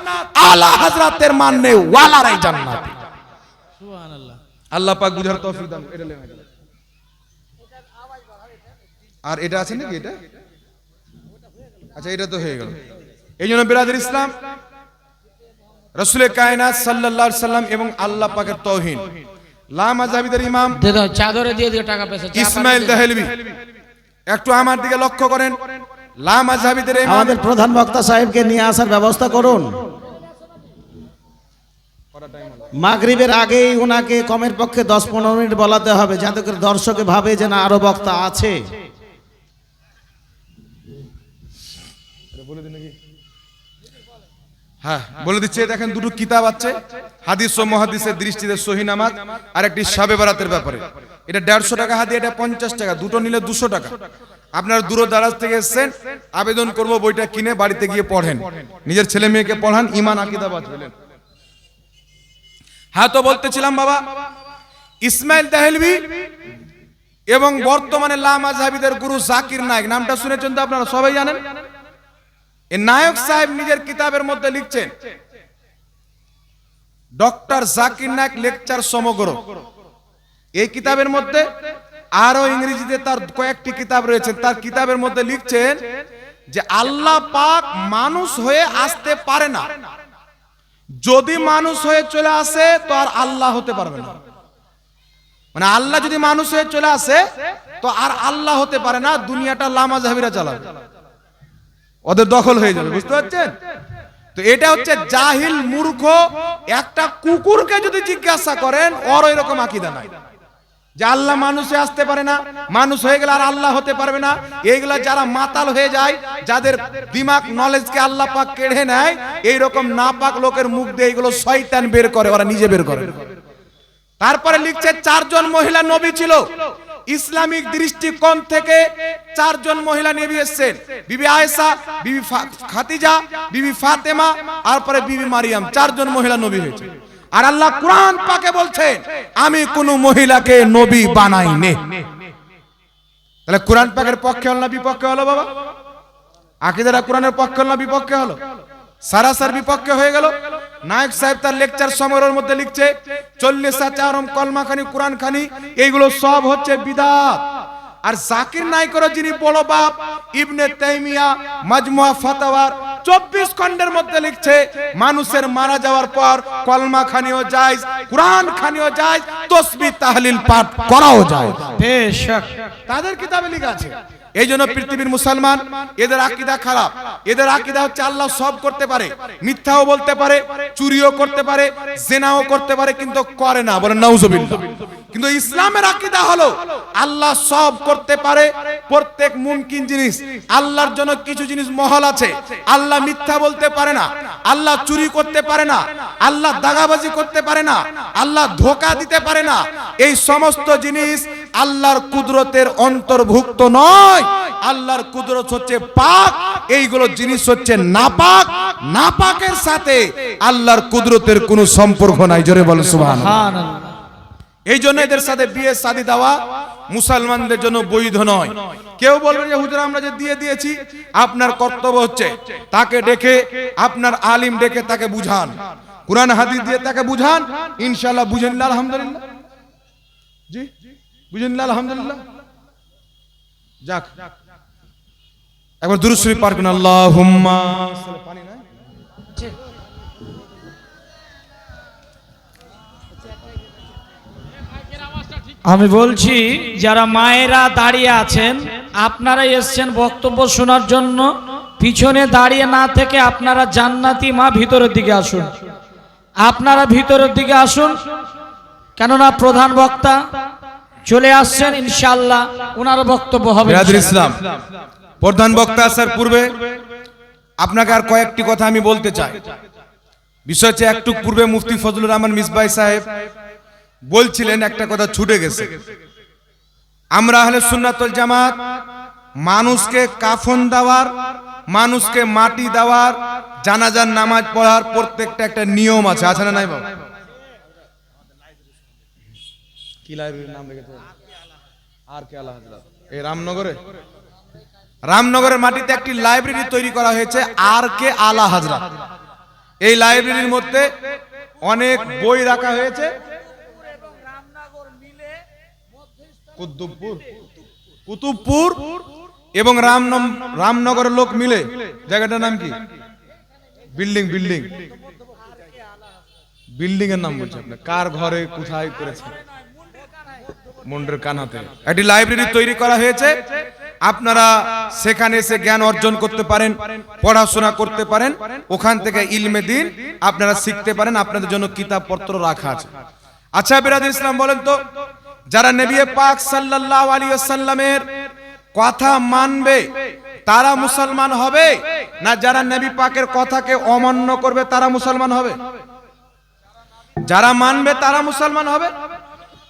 আলা হযরতের মাননে ওয়ালারাই জান্নাতি। সুবহানাল্লাহ। আল্লাহ পাক বুঝার তৌফিক দান। এটা লেখা আছে। আর এটা আছে নাকি? এটা আচ্ছা, এটা তো হয়ে গেল। এই জন্য বিরাদর ইসলাম, রাসূল কায়নাত সাল্লাল্লাহু আলাইহি সাল্লাম এবং আল্লাহ পাকের তাওহীদ, লা মাযহাবিদের ইমাম দে দাও, চাদরে দিয়ে দিও টাকা পয়সা। ইসমাইল দেহলভী, একটু আমার দিকে লক্ষ্য করেন। লা মাযহাবিদের ইমাম আমাদের প্রধান বক্তা সাহেবকে নিয়ে আসার ব্যবস্থা করুন। মাগরিবের আগেই ওনাকে কমের পক্ষে 10-15 মিনিট বলাতে হবে, যাতে করে দর্শকে ভাবে যে না আরো বক্তা আছে। হ্যাঁ, বলে দিচ্ছি। দেখেন, দুটো কিতাব আছে, হাদিস ও মুহাদ্দিসের দৃষ্টিতে সহিহ নামাজ আর একটি শাবে বারাতের ব্যাপারে। এটা 150 টাকা হাদি, এটা 50 টাকা, দুটো নিলে 200 টাকা। আপনারা দূর দারাজ থেকে এসেছেন, আবেদন করব বইটা কিনে বাড়িতে গিয়ে পড়েন, নিজের ছেলে মেয়েকে পড়ান, ঈমান আকীদা বাঁচবেন। হ্যাঁ, তো বলতেছিলাম বাবা, ইসমাইল দেহলভী এবং বর্তমানে লা মাযহাবিদের গুরু জাকির নায়েক, নামটা শুনেছেন তো আপনারা সবাই জানেন। এই নায়ক সাহেব নিজের কিতাবের মধ্যে লিখছেন, ডক্টর জাকির নায়েক লেকচার সমগ্র। এই কিতাবের মধ্যে আরো ইংরেজিতে তার কয়েকটি কিতাব রয়েছে। তার কিতাবের মধ্যে লিখছেন যে আল্লাহ পাক মানুষ হয়ে আসতে পারে না, যদি মানুষ হয়ে চলে আসে তো আর আল্লাহ হতে পারবে না। মানে আল্লাহ যদি মানুষ হয়ে চলে আসে তো আর আল্লাহ হতে পারে না, দুনিয়াটা লা মাযহাবিরা চালাবে, ওদের দখল হয়ে যাবে। বুঝতে পারছেন তো? এটা হচ্ছে জাহিল মূর্খ। একটা কুকুরকে যদি জিজ্ঞাসা করেন, ওর এরকম আকীদা নাই যে আল্লাহ মানুষে আসতে পারে না, মানুষ হয়ে গেলে আর আল্লাহ হতে পারবে না। এইগুলা যারা মাতাল হয়ে যায়, যাদের দিমাগ নলেজকে আল্লাহ পাক কেড়ে নেয়, এইরকম নাপাক লোকের মুখ দিয়ে এগুলো শয়তান বের করে, ওরা নিজে বের করে। তারপরে লিখছে 4 জন মহিলা নবী ছিল। ইসলামিক দৃষ্টিকোণ থেকে 4 জন মহিলা নবী এসেছেন, বিবি আয়েশা, বিবি খাদিজা, বিবি ফাতেমা, আর পরে বিবি মারিয়াম। 4 জন মহিলা নবী হয়েছে। আর আল্লাহ কুরআন পাকে বলছেন আমি কোন মহিলাকে নবী বানাইনি। তাহলে কুরআন পাকের পক্ষে হলো না বিপক্ষে হলো বাবা? আকীদারা কুরআনের পক্ষে হলো না বিপক্ষে হলো? সারাসার বিপক্ষে হয়ে গেল। নায়ক সাহেব তার লেকচার সমারোহের মধ্যে লিখছে 40 চারম কলমা খানি, কুরআন খানি, এইগুলো সব হচ্ছে বিদআত। আর জাকির নায়েকের যিনি বড় বাপ ইবনে তাইমিয়া মাজমুয়া ফাতাওয়ার 24 খণ্ডের মধ্যে লিখছে মানুষের মারা যাওয়ার পর কলমা খানিও জায়েজ, কুরআন খানিও জায়েজ, তাসবিহ তাহলিল পাঠ করাও যায়। বেশক তাদের কিতাবে লেখা আছে। এই জন্য পৃথিবীর মুসলমান, এদের আকীদা খারাপ। এদের আকীদা হচ্ছে আল্লাহ সব করতে পারে, মিথ্যাও বলতে পারে, চুরিও করতে পারে, জিনাও করতে পারে, কিন্তু করে না। বলেন নাউজুবিল্লাহ। কিন্তু ইসলামের আকীদা হলো আল্লাহ সব করতে পারে, প্রত্যেক মুমকিন জিনিস আল্লাহর জন্য কিছু জিনিস মহল আছে। আল্লাহ মিথ্যা বলতে পারে না, আল্লাহ চুরি করতে পারে না, আল্লাহ দাগাবাজি করতে পারে না, আল্লাহ ধোঁকা দিতে পারে না। এই সমস্ত জিনিস আল্লাহর কুদরতের অন্তর্ভুক্ত নয়। আল্লাহর কুদরত হচ্ছে পাক, এইগুলো জিনিস হচ্ছে নাপাক। নাপাকের সাথে আল্লাহর কুদরতের কোনো সম্পর্ক নাই। জোরে বলো সুবহানাল্লাহ। এই জন্য এদের সাথে বিয়ে শাদী দেওয়া মুসলমানদের জন্য বৈধ নয়। কেউ বলবে যে হুজুর আমরা যে দিয়ে দিয়েছি, আপনার কর্তব্য হচ্ছে তাকে ডেকে, আপনার আলিম ডেকে তাকে বুঝান, কুরআন হাদিস দিয়ে তাকে বুঝান। ইনশাআল্লাহ বুঝেন, আলহামদুলিল্লাহ। জি বুঝেন, আলহামদুলিল্লাহ। যাক, একবার দুরূদ শরীফ পাঠ করুন। আল্লাহুম্মা পানি না। আমি বলছি যারা মায়েরা দাঁড়িয়ে আছেন, আপনারা এসছেন বক্তব্য শোনার জন্য, পিছনে দাঁড়িয়ে না থেকে আপনারা জান্নাতি মা ভিতরের দিকে আসুন। আপনারা ভিতরের দিকে আসুন, কেননা প্রধান বক্তা চলে আসছেন, ইনশাআল্লাহ ওনার বক্তব্য হবে। ইসলাম প্রধান বক্তা আসার পূর্বে আপনাকে আর কয়েকটি কথা আমি বলতে চাই। বিষয় হচ্ছে, একটু পূর্বে মুফতি ফজলুর রহমান মিসবাই সাহেব বলছিলেন, একটা কথা ছুটে গেছে। আমরা আহলে সুন্নাত ওয়াল জামাত মানুষকে কাফন দেওয়ার, মানুষকে মাটি দেওয়ার, জানাজার নামাজ পড়ার প্রত্যেকটা একটা নিয়ম আছে। আছে না নাই বাবা? কি লাইব্রেরির নাম রেখেছে? আর কে আলা হযরত, এই রামনগরের মাটিতে একটি লাইব্রেরি তৈরি করা হয়েছে, আর কে আলা হযরত। এই লাইব্রেরির মধ্যে অনেক বই রাখা হয়েছে। কুতুবপুর এবং রামনগরের লোক মিলে, জায়গাটার নাম কি? বিল্ডিং এর নাম বলছে আপনার, কার ঘরে কোথায় করেছে? মুন্ডের কানাতে একটি লাইব্রেরি তৈরি করা হয়েছে। আপনারা সেখানে এসে জ্ঞান অর্জন করতে পারেন, পড়াশোনা করতে পারেন, ওখান থেকে ইলমে দ্বীন আপনারা শিখতে পারেন। আপনাদের জন্য কিতাবপত্র রাখা আছে। আচ্ছা বিরাদর ইসলাম, বলেন তো, যারা নবী পাক সাল্লাল্লাহু আলাইহি ওয়াসাল্লামের কথা মানবে তারা মুসলমান হবে, না যারা নবী পাকের কথাকে অমান্য করবে তারা মুসলমান হবে? যারা মানবে তারা মুসলমান হবে।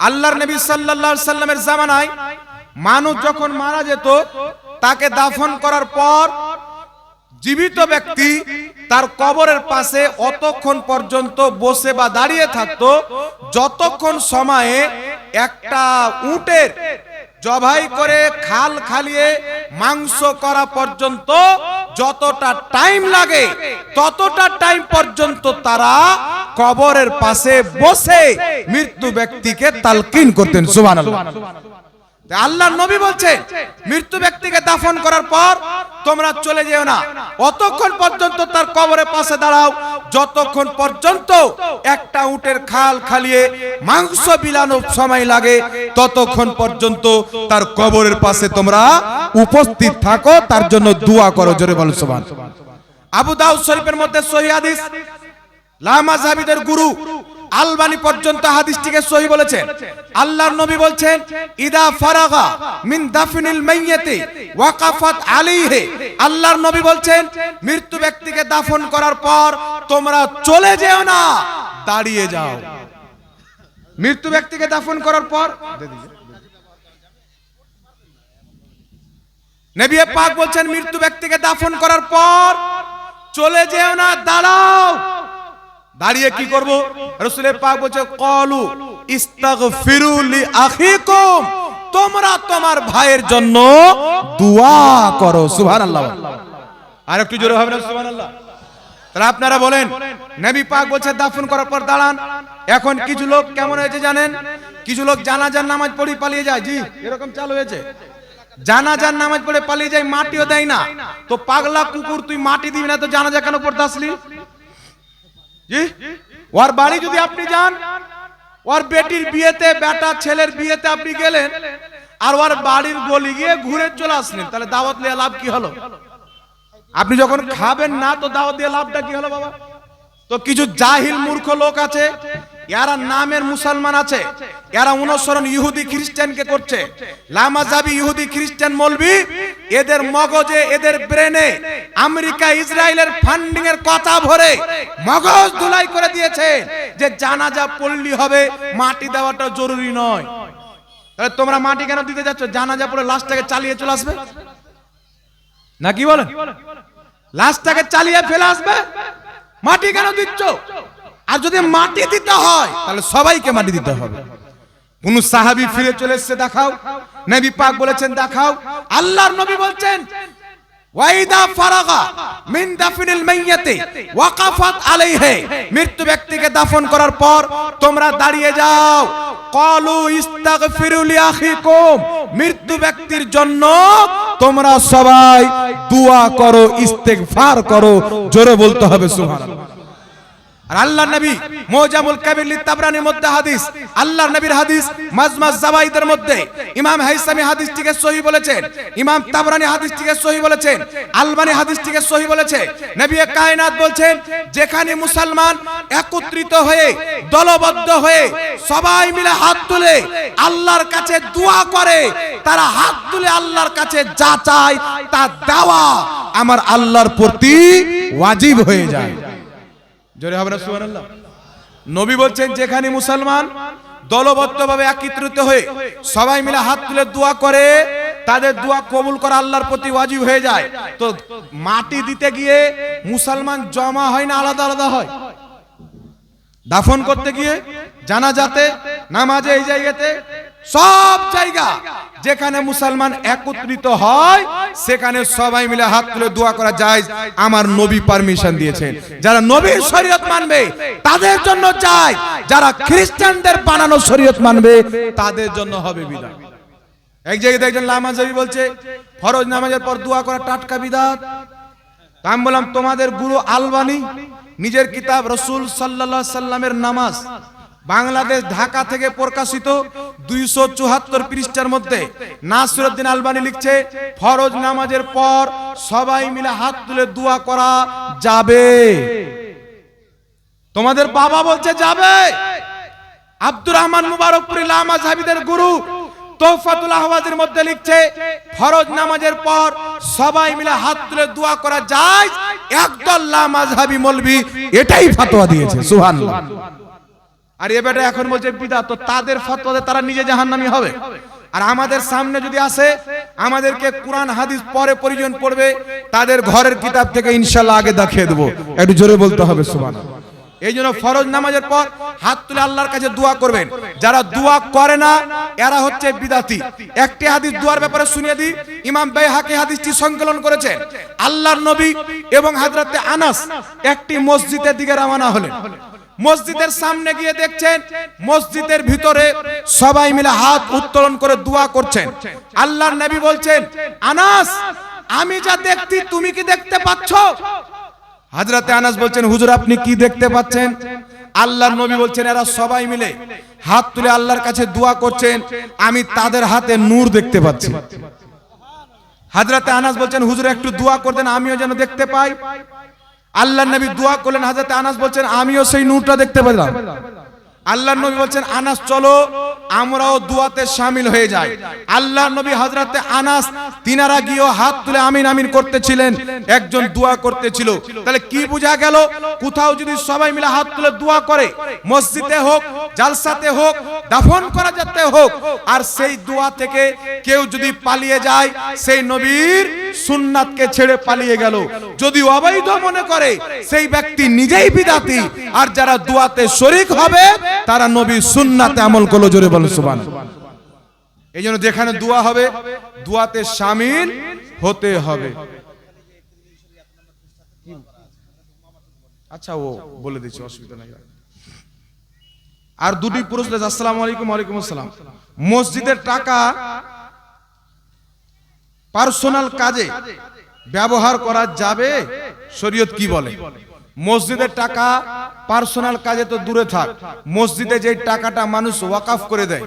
আল্লাহর নবী সাল্লাল্লাহু আলাইহি ওয়াসাল্লামের জামানায় মানুষ যখন মারা যেত, তাকে দাফন করার পর জীবিত ব্যক্তি তার কবরের পাশে অতক্ষণ পর্যন্ত বসে বা দাঁড়িয়ে থাকতো যতক্ষণ সময়ে একটা উটের জবাই করে খাল খালিয়ে মাংস করা পর্যন্ত যতটা টাইম লাগে, ততটা টাইম পর্যন্ত তারা কবরের পাশে বসে মৃত্যু ব্যক্তিকে তালকিন করতেন। সুবহানাল্লাহ। আল্লাহর নবী বলছে, মৃত্যু ব্যক্তিকে দাফন করার পর তোমরা চলে যেও না, অতক্ষণ পর্যন্ত তার কবরের পাশে দাঁড়াও যতক্ষণ পর্যন্ত একটা উটের খাল খালিয়ে মাংস বিলানোর সময় লাগে, ততক্ষণ পর্যন্ত তার কবরের পাশে তোমরা উপস্থিত থাকো, তার জন্য দোয়া করো। জোরে বলো সুবহানাল্লাহ। আবু দাউদ শরীফের মধ্যে সহিহ হাদিস, লামাযহাবিদের গুরু আলবানী পর্যন্ত হাদিসটিকে সহিহ বলেছেন। আল্লাহর নবী বলছেন, ইদা ফারাগা মিন দাফনিল মাইয়্যিতি ওয়াকাফাত আলাইহি। আল্লাহর নবী বলছেন, মৃত্যু ব্যক্তিকে দাফন করার পর তোমরা চলে যেও না, দাঁড়িয়ে যাও। মৃত্যু ব্যক্তিকে দাফন করার পর নবী পাক বলছেন, মৃত্যু ব্যক্তিকে দাফন করার পর চলে যেও না, দাঁড়াও। দাঁড়িয়ে কি করব? রাসূল পাক বলছে, ক্বালু ইস্তাগফিরু লিআখিকুম, তোমরা তোমার ভাইয়ের জন্য দোয়া করো। সুবহানাল্লাহ। আর একটু জোরে হবে না সুবহানাল্লাহ? তাহলে আপনারা বলেন, নবী পাক বলছে দাফন করার পর দাঁড়ান। এখন কিছু লোক কেমন হয়েছে জানেন? কিছু লোক জানাজার নামাজ পড়ে পালিয়ে যায়। জি, এরকম চালু হয়েছে। জানাজার নামাজ পড়ে পালিয়ে যায়, মাটিও দেয় না। তো পাগলা কুকুর, তুই মাটি দিবি না তো জানাজা কেন পড়তে আসলি? জি, ওর বাড়ি যদি আপনি যান, ওর বেটির বিয়েতে, বেটা ছেলের বিয়েতে আপনি গেলেন, আর ওর বাড়ির গলি গিয়ে ঘুরে চলে আসলেন, তাহলে দাওয়াত নিয়ে লাভ কি হলো? আপনি যখন খাবেন না, তো দাওয়াত দিয়ে লাভটা কি হলো বাবা? তো কিছু জাহিল মূর্খ লোক আছে, এরা নামের মুসলমান আছে, এরা অনুসরণ ইহুদি খ্রিস্টানকে করছে। লামাজাবি ইহুদি খ্রিস্টান মৌলবি এদের মগজে, এদের ব্রেনে আমেরিকা ইসরায়েলের ফান্ডিং এর কথা ভরে মগজ ধুলাই করে দিয়েছে যে জানাজা পড়লি হবে, মাটি দেওয়াটা জরুরি নয়। তাহলে তোমরা মাটি কেন দিতে যাচ্ছ? জানাজা পড়ে লাশটাকে চালিয়ে চলে আসবে নাকি বলেন? লাশটাকে চালিয়ে ফেলে আসবে, মাটি কেন দিচ্ছ? আর যদি মাটি দিতে হয় তাহলে সবাইকে মাটি দিতে হবে। কোন সাহাবী ফিরে চলে এসেছে দেখাও, নবী পাক বলেছেন দেখাও। আল্লাহর নবী বলছেন ওয়াইদা ফারাগা মিন দাফনিল মাইয়াতি ওয়াকাফাত আলাইহি, মৃত্যু ব্যক্তিকে দাফন করার পর তোমরা দাঁড়িয়ে যাও। ক্বালু ইস্তাগফিরু লিআখিকুম, মৃত্যু ব্যক্তির জন্য তোমরা সবাই দোয়া করো, ইস্তেগফার করো। জোরে বলতে হবে সুবহানাল্লাহ। আর আল্লাহর নবী মুজামুল কাবির লিতাবরানির মধ্যে হাদিস, আল্লাহর নবীর হাদিস মাজমাজ জাওয়াইদের মধ্যে ইমাম হাইসামি হাদিসটিকে সহিহ বলেছেন, ইমাম তাবরানি হাদিসটিকে সহিহ বলেছেন, আলবানী হাদিসটিকে সহিহ বলেছে। নবী কায়নাত বলছেন যেখানে মুসলমান একত্রিত হয়ে দলবদ্ধ হয়ে সবাই মিলে হাত তুলে আল্লাহর কাছে দোয়া করে, তারা হাত তুলে আল্লাহর কাছে যা চায় তা দেওয়া আমার আল্লাহর প্রতি ওয়াজিব হয়ে যায়। জোরে হবে না সুবহানাল্লাহ। নবী বলছেন যেখানে মুসলমান দলবদ্ধভাবে একত্রিত হয়ে সবাই মিলে হাত তুলে দোয়া করে, তাদের দোয়া কবুল করা আল্লাহর প্রতি ওয়াজিব হয়ে যায়। তো মাটি দিতে গিয়ে মুসলমান জমা হয় না আলাদা আলাদা হয়? দাফন করতে গিয়ে, জানাজাতে, নামাজে, এই জায়গাতে সব জায়গা যেখানে মুসলমান একত্রিত হয় সেখানে সবাই মিলে হাত তুলে দোয়া করা যায়। আমার নবী পারমিশন দিয়েছেন। যারা নবীর শরীয়ত মানবে তাদের জন্য চাই, যারা খ্রিস্টানদের বানানো শরীয়ত মানবে তাদের জন্য হবে বিদআত। এক জায়গায় একজন লামাজাবি বলছে ফরজ নামাজের পর দোয়া করা টাটকা বিদআত। আমি বললাম তোমাদের গুরু আলবানী নিজের কিতাব রাসূল সাল্লাল্লাহু আলাইহি সাল্লামের নামাজ, বাংলাদেশ ঢাকা থেকে প্রকাশিত 274 পৃষ্ঠার মধ্যে নাসিরউদ্দিন আলবানী লিখছে ফরজ নামাজের পর সবাই মিলে হাত তুলে দোয়া করা যাবে। তোমাদের বাবা বলছে যাবে। আব্দুর রহমান মুবারকপুরি লামাযহাবীদের গুরু তোহফাতুল আহওয়াজের মধ্যে লিখছে ফরজ নামাজের পর সবাই মিলে হাত তুলে দোয়া করা যায়। একদল লামাযহাবী মৌলবি এটাই ফতোয়া দিয়েছে। সুবহানাল্লাহ। আর এ বেটা এখন বলছে বিদআত, তো তাদের ফতোয়াতে তারা নিজে জাহান্নামী হবে। আর আমাদের সামনে যদি আসে আমাদেরকে কোরআন হাদিস পরে পরিজন পড়বে, তাদের ঘরের কিতাব থেকে ইনশাআল্লাহ আগে দেখিয়ে দেব। একটু জোরে বলতে হবে সুবহানাল্লাহ। এই জন্য ফরজ নামাজের পর হাত তুলে আল্লাহর কাছে দোয়া করবেন। যারা দোয়া করে না এরা হচ্ছে বিদআতি। একটি হাদিস দোয়ার ব্যাপারে শুনিয়ে দিই। ইমাম বাইহাকি হাদিসটি সংকলন করেছেন। আল্লাহর নবী এবং হযরতে আনাস একটি মসজিদের দিকে রওনা হলেন। মসজিদের সামনে গিয়ে দেখছেন মসজিদের ভিতরে সবাই মিলে হাত উত্তোলন করে দোয়া করছেন। আল্লাহর নবী বলছেন আনাস আমি যা দেখছি তুমি কি দেখতে পাচ্ছ? হযরতে আনাস বলছেন হুজুর আপনি কি দেখতে পাচ্ছেন? আল্লাহর নবী বলছেন এরা সবাই মিলে হাত তুলে আল্লাহর কাছে দোয়া করছেন, আমি তাদের হাতে নূর দেখতে পাচ্ছি। হযরতে আনাস বলছেন হুজুর একটু দোয়া করে দেন আমিও যেন দেখতে পাই। আল্লাহর নবী দোয়া করলেন, হযরতে আনাস বলছেন আমিও সেই নূরটা দেখতে পেলাম। আল্লাহর নবী বলছেন আনাস চলো আমরাও দোয়াতে শামিল হয়ে যাই। আল্লাহর নবী হযরতে আনাস তিনারা গিয়ে হাত তুলে আমিন আমিন করতেছিলেন, একজন দোয়া করতেছিল। তাহলে কি বোঝা গেল? কোথাও যদি সবাই মিলে হাত তুলে দোয়া করে, মসজিদে হোক, জালসাতে হোক, দাফন করা যেতে হোক, আর সেই দোয়া থেকে কেউ যদি পালিয়ে যায় সেই নবীর সুন্নাতকে ছেড়ে পালিয়ে গেল। যদি অবৈধ মনে করে সেই ব্যক্তি নিজেই বিদআতি, আর যারা দোয়াতে শরীক হবে তারা নবীর সুন্নাতে আমল করলো। জোরে বলেন সুবহানাল্লাহ। এই জন্য যেখানে দোয়া হবে দোয়াতে শামিল হতে হবে। আচ্ছা ও বলে দিচ্ছি, অসুবিধা নাই। আর দুটি প্রশ্ন। আসসালামু আলাইকুম। ওয়ালাইকুম আসসালাম। মসজিদের টাকা পার্সোনাল কাজে ব্যবহার করা যাবে? শরীয়ত কি বলে? মসজিদের টাকা পার্সোনাল কাজে তো দূরে থাক, মসজিদে যে টাকাটা মানুষ ওয়াকফ করে দেয়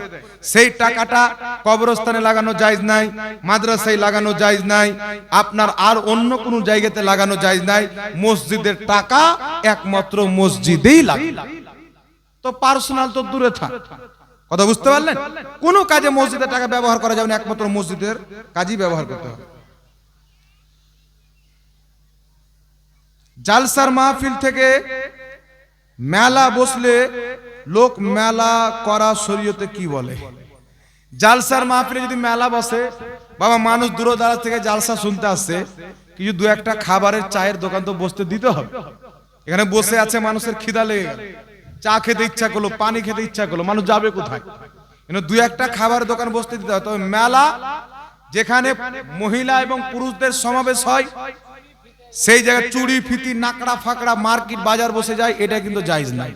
সেই টাকাটা কবরস্থানে লাগানো জায়েজ নাই, মাদ্রাসায় লাগানো জায়েজ নাই, আপনার আর অন্য কোনো জায়গাতে লাগানো জায়েজ নাই। মসজিদের টাকা একমাত্র মসজিদেই লাগে। তো পার্সোনাল তো দূরে থাক। কথা বুঝতে পারলেন? কোনো কাজে মসজিদের টাকা ব্যবহার করা যাবে না, একমাত্র মসজিদের কাজই ব্যবহার করতে হবে। জালসার মাহফিল থেকে মেলা বসলে লোক মেলা করা শরীয়তে কি বলে? জালসার মাহফিলে যদি মেলা বসে, বাবা মানুষ দূর দারাজ থেকে জালসা শুনতে আসছে, কিছু দু একটা খাবারের চায়ের দোকান তো বসতে দিতে হবে। এখানে বসে আছে, মানুষের খিদা লেগে গেল, চা খেতে ইচ্ছা করলো, পানি খেতে ইচ্ছা করলো, মানুষ যাবে কোথায়? দু একটা খাবারের দোকান বসতে দিতে হবে। তবে মেলা যেখানে মহিলা এবং পুরুষদের সমাবেশ হয়, সেই জায়গায় চুড়ি ফিতি নাকড়া ফাকড়া মার্কেট বাজার বসে যায়, এটা কিন্তু জায়েজ নাই।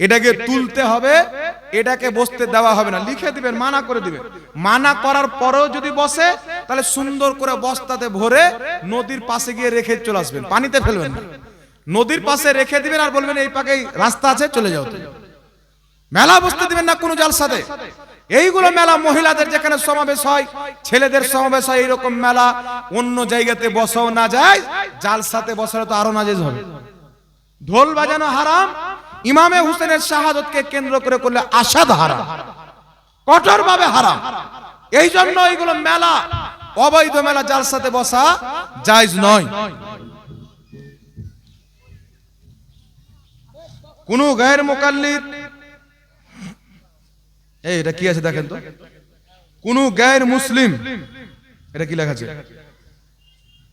এটাকে তুলতে হবে, এটাকে বসতে দেওয়া হবে না। লিখে দিবেন, মানা করে দিবেন। মানা করার পরেও যদি বসে, তাহলে সুন্দর করে বস্তাতে ভরে নদীর পাশে গিয়ে রেখে চলে আসবেন, পানিতে ফেলবেন না। নদীর পাশে রেখে দিবেন আর বলবেন এই পাকে রাস্তা আছে, চলে যাও। মেলা বসতে দিবেন না কোনো জালসাতে। এইগুলো মেলা মহিলাদের যেখানে সমাবেশ হয়, ছেলেদের সমাবেশ হয়, এইরকম মেলা অন্য জায়গাতে বসাও না যায়, জালসাতে বসালে তো আরো নাজেজ হবে। ঢোল বাজানো হারাম, ইমামে হুসেনের শাহাদতকে কেন্দ্র করে করলে আসাদ হারাম, কঠোরভাবে হারাম। এই জন্য এইগুলো মেলা, অবৈধ মেলা, জালসাতে বসা জায়েজ নয়। কোন গায়ের মুকাল্লিদ, এই এটা কি আছে দেখেন তো, কোন গায়ের মুসলিম, এটা কি লেখা আছে?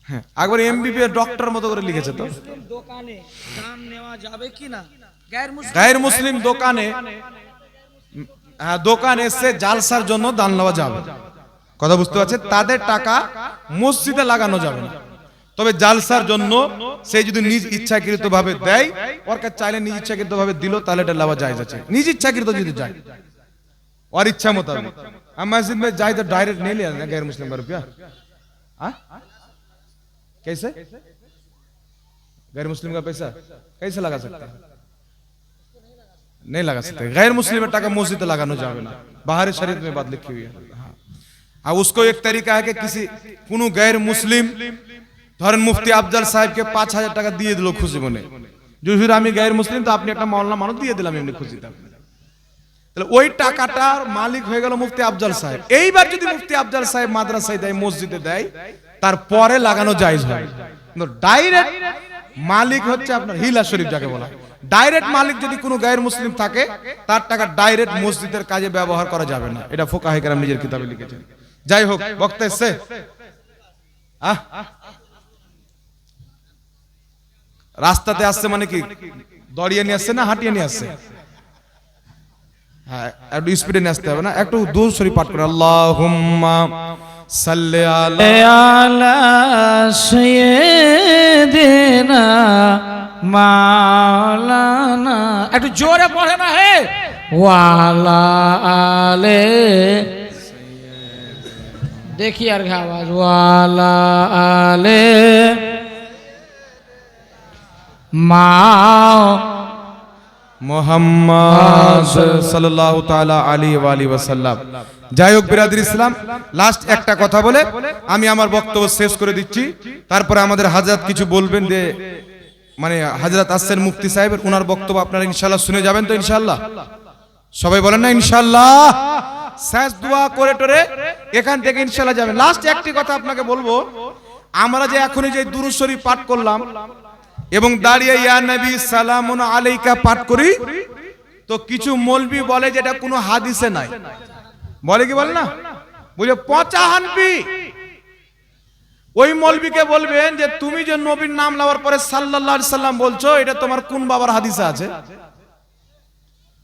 হ্যাঁ, একবার এমবিবিএস ডক্টর মতো করে লিখেছে তো। দোকানে দান নেওয়া যাবে কিনা? গায়ের মুসলিম দোকানে, হ্যাঁ, দোকানে এসে জালসার জন্য দান নেওয়া যাবে। কথা বুঝতে পারছেন? তাদের টাকা মসজিদে লাগানো যাবে না। তবে জালসার জন্য সে যদি নিজ ইচ্ছাকৃত ভাবে দেয়, ওর কাছে চাইলে নিজ ইচ্ছাকৃত ভাবে দিল, তাহলে এটা লাভা জায়েজ আছে। নিজ ইচ্ছাকৃত যদি যায়, और इच्छा मुताबिक। हम मस्जिद में जाए तो डायरेक्ट नहीं लिया ना गैर मुस्लिम का रुपया। कैसे गैर मुस्लिम का पैसा कैसे लगा सकते हैं? नहीं लगा सकते। गैर मुस्लिम में टाका मस्जिद लगाना जावे ना, बाहरी शरीयत में बात लिखी हुई है। हाँ, उसको एक तरीका है कि किसी कुनु गैर मुस्लिम ধরেন মুফতি আফজাল সাহেবকে 5000 টাকা দিয়ে দিল খুশি মনে, যে হুজুর আমি গैर মুসলিম, তো আপনি একটা মাওলানা মানুষ দিয়ে দিলাম এমনি খুশিতে। তাহলে ওই টাকাটার মালিক হয়ে গেল মুফতি আফজাল সাহেব। এইবার যদি মুফতি আফজাল সাহেব মাদ্রাসায় দেয়, মসজিদে দেয়, তারপরে লাগানো জায়েজ হয়। কিন্তু ডাইরেক্ট মালিক হচ্ছে আপনার হিলা শরীফ যাকে বলা হয়, ডাইরেক্ট মালিক যদি কোনো গায়ের মুসলিম থাকে, তার টাকা ডাইরেক্ট মসজিদের কাজে ব্যবহার করা যাবে না। এটা ফুকাহে কেরাম নিজের কিতাবে লিখেছেন। যাই হোক, বক্তা এসছে, রাস্তাতে আসছে মানে কি দড়িয়ে নিয়ে আসছে না হাঁটিয়ে নিয়ে আসছে? হ্যাঁ, একটু স্পিডে নিয়ে আসতে হবে না, একটু দূর শরীফ পাঠ করে আল্লাহুম্মা সাল্লি আলা সাইয়্যিদিনা মাওলানা, একটু জোরে পড়ে না হে, ওয়ালা আলে, দেখি আর আওয়াজ, ওয়ালা আলে মুহাম্মদ সাল্লাল্লাহু তাআলা আলাইহি ওয়া আলিহি ওয়াসাল্লাম। যাই হোক বিরাদর ইসলাম, লাস্ট একটা কথা বলে আমি আমার বক্তব্য শেষ করে দিচ্ছি। তারপরে আমাদের হযরত কিছু বলবেন, যে মানে হযরত আসছেন মুফতি সাহেবের, ওনার বক্তব্য আপনারা ইনশাআল্লাহ শুনে যাবেন তো ইনশাআল্লাহ? সবাই বলেন না ইনশাআল্লাহ? শেষ দোয়া করে টরে এখান থেকে ইনশাআল্লাহ যাবেন। লাস্ট একটি কথা আপনাকে বলবো, আমরা যে এখনই যে দুরূদ শরীফ পাঠ করলাম এবং দাঁড়িয়ে ইয়া নবী সালামুন আলাইকা পাঠ করি, তো কিছু মৌলবি বলে যে এটা কোনো হাদিসে নাই। বলে কি বলে না, বুঝে পচা হানবি। ওই মৌলবিকে বলবেন যে তুমি যে নবীর নাম নেওয়ার পরে সাল্লাল্লাহু আলাইহি সাল্লাম বলছো, এটা তোমার কোন বাবার হাদিসে আছে?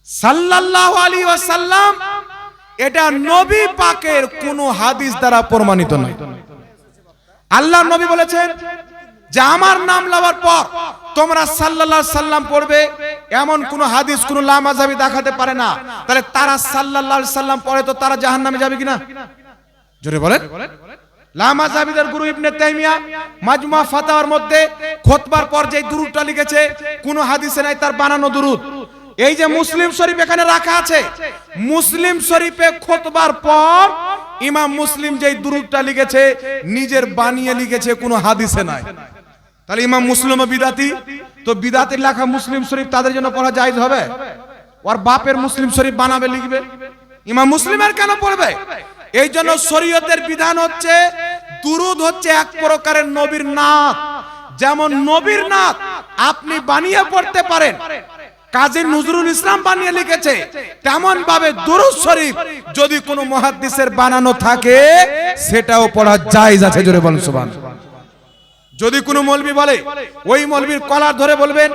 সাল্লাল্লাহু আলাইহি ওয়াসাল্লাম এটা নবী পাকের কোন হাদিস দ্বারা প্রমাণিত নয়। আল্লাহর নবী বলেছেন যে আমার নাম নেওয়ার পর তোমরা সাল্লাল্লাহু আলাইহি সাল্লাম পড়বে, এমন কোন হাদিস কোন লামাযাবি দেখাতে পারে না। তাহলে তারা সাল্লাল্লাহু আলাইহি সাল্লাম পড়ে তো তারা জাহান্নামে যাবে কিনা? জোরে বলেন। লামাযাবিদের গুরু ইবনে তাইমিয়া মাজমুআ ফাতাওয়ার মধ্যে খুতবার পর যে দুরূদটা লিখেছে, কোন হাদিসে নাই, তার বানানো দুরূদ। এই যে মুসলিম শরীফ এখানে রাখা আছে, মুসলিম শরীফে খুতবার পর ইমাম মুসলিম যে দুরূদটা লিখেছে নিজের বানিয়ে লিখেছে, কোনো হাদিসে নাই। তাহলে ইমাম মুসলিমও বিদাতি, তো বিদাতির লেখা মুসলিম শরীফ তাদের জন্য পড়া জায়েজ হবে? ওর বাপের মুসলিম শরীফ বানাবে লিখবে, ইমাম মুসলিমের কেন পড়বে? এই জন্য শরীয়তের বিধান হচ্ছে দুরুদ হচ্ছে এক প্রকারের নবীর নাত। যেমন নবীর নাত আপনি বানিয়ে পড়তে পারেন, কাজী নজরুল ইসলাম বানিয়ে লিখেছে, তেমন ভাবে দুরূদ শরীফ যদি কোনো মুহাদ্দিসের বানানো থাকে সেটাও পড়া জায়েজ আছে। জোরে বলুন সুবহানাল্লাহ। যদি কোনো মৌলবি বলে, ওই মৌলবির কলার ধরে বলবেন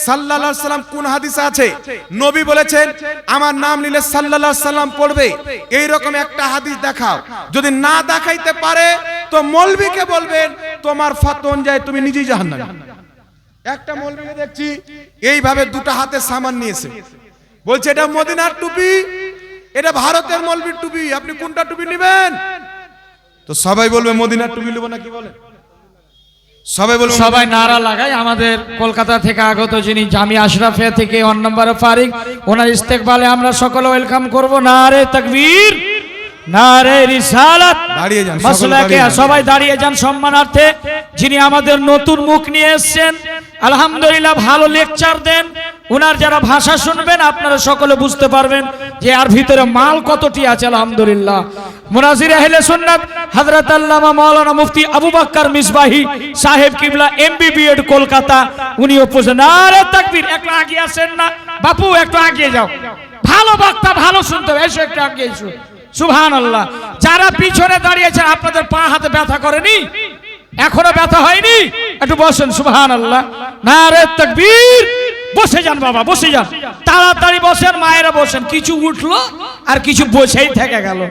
সাল্লাল্লাহু আলাইহি সাল্লাম কোন হাদিসে আছে নবী বলেছেন আমার নাম নিলে সাল্লাল্লাহু আলাইহি সাল্লাম পড়বে, এই রকম একটা হাদিস দেখাও। যদি না দেখাইতে পারে তো মৌলবিকে বলবেন তোমার ফতোয়া অনুযায়ী তুমি নিজেই জাহান্নামী। একটা মৌলবিকে দেখছি এইভাবে দুটো হাতে সামান নিয়েছে, বলছে এটা মদিনার টুপি, এটা ভারতের মৌলবির টুপি, আপনি কোনটা টুপি নেবেন? তো সবাই বলবে মদিনার টুপি নেব না, কি বলে? সবাই নারা লাগায়। আমাদের কলকাতা থেকে আগত যিনি জামি আশরাফিয়া থেকে 1 নম্বরে ফারিক, ওনার ইস্তেকবালে আমরা সকলে ওয়েলকাম করব। নারে তাকবীর, নারে রিসালাত। দাঁড়িয়ে যান মাসলাকে সবাই দাঁড়িয়ে যান সম্মানার্থে। যিনি আমাদের নতুন মুখ নিয়ে এসেছেন, আলহামদুলিল্লাহ ভালো লেকচার দেন। ওনার যারা ভাষা শুনবেন আপনারা সকলে বুঝতে পারবেন যে আর ভিতরে মাল কতটি আছে। আলহামদুলিল্লাহ মুনাজির আহলে সুন্নাত হযরত আল্লামা মাওলানা মুফতি আবু বকর মিসবাহি সাহেব কিবলা এমবিবিএড কলকাতা, উনি উপস্থিত। নারে তাকবীর। একটু আগে আসেন না বাপু, একটু আগে যাও, ভালো বক্তা ভালো শুনতে হবে, এসো একটু আগে এসো। সুবহানাল্লাহ। যারা পিছনে দাঁড়িয়েছেন আপনাদের পা হাতে ব্যথা করেনি? এখনো ব্যথা হয়নি? একটু বসেন। সুবহানাল্লাহ। নারে তাকবীর। বসে যান বাবা, বসে যান, তাড়াতাড়ি বসেন, মায়েরা বসেন। কিছু উঠলো আর কিছু বসেই থেকে গেল।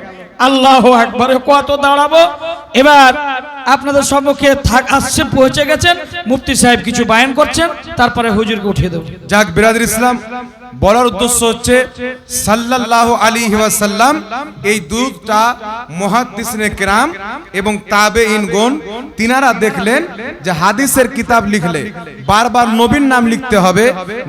আল্লাহু আকবার। কত দাঁড়াবো? এবার আপনাদের সম্মুখে আসছে, পৌঁছে গেছেন, মুফতি সাহেব কিছু বায়ান করছেন, তারপরে হুজুরকে উঠিয়ে দেব। যাক বিরাদর ইসলাম, বলার উদ্দেশ্য হচ্ছে সাল্লাল্লাহু আলাইহি ওয়াসাল্লাম এই দুটা মুহাদ্দিসিনে কিরাম এবং তাবেঈনগণ তিনারা দেখলেন যে হাদিসের কিতাব লিখলে বারবার নবীর নাম লিখতে হবে,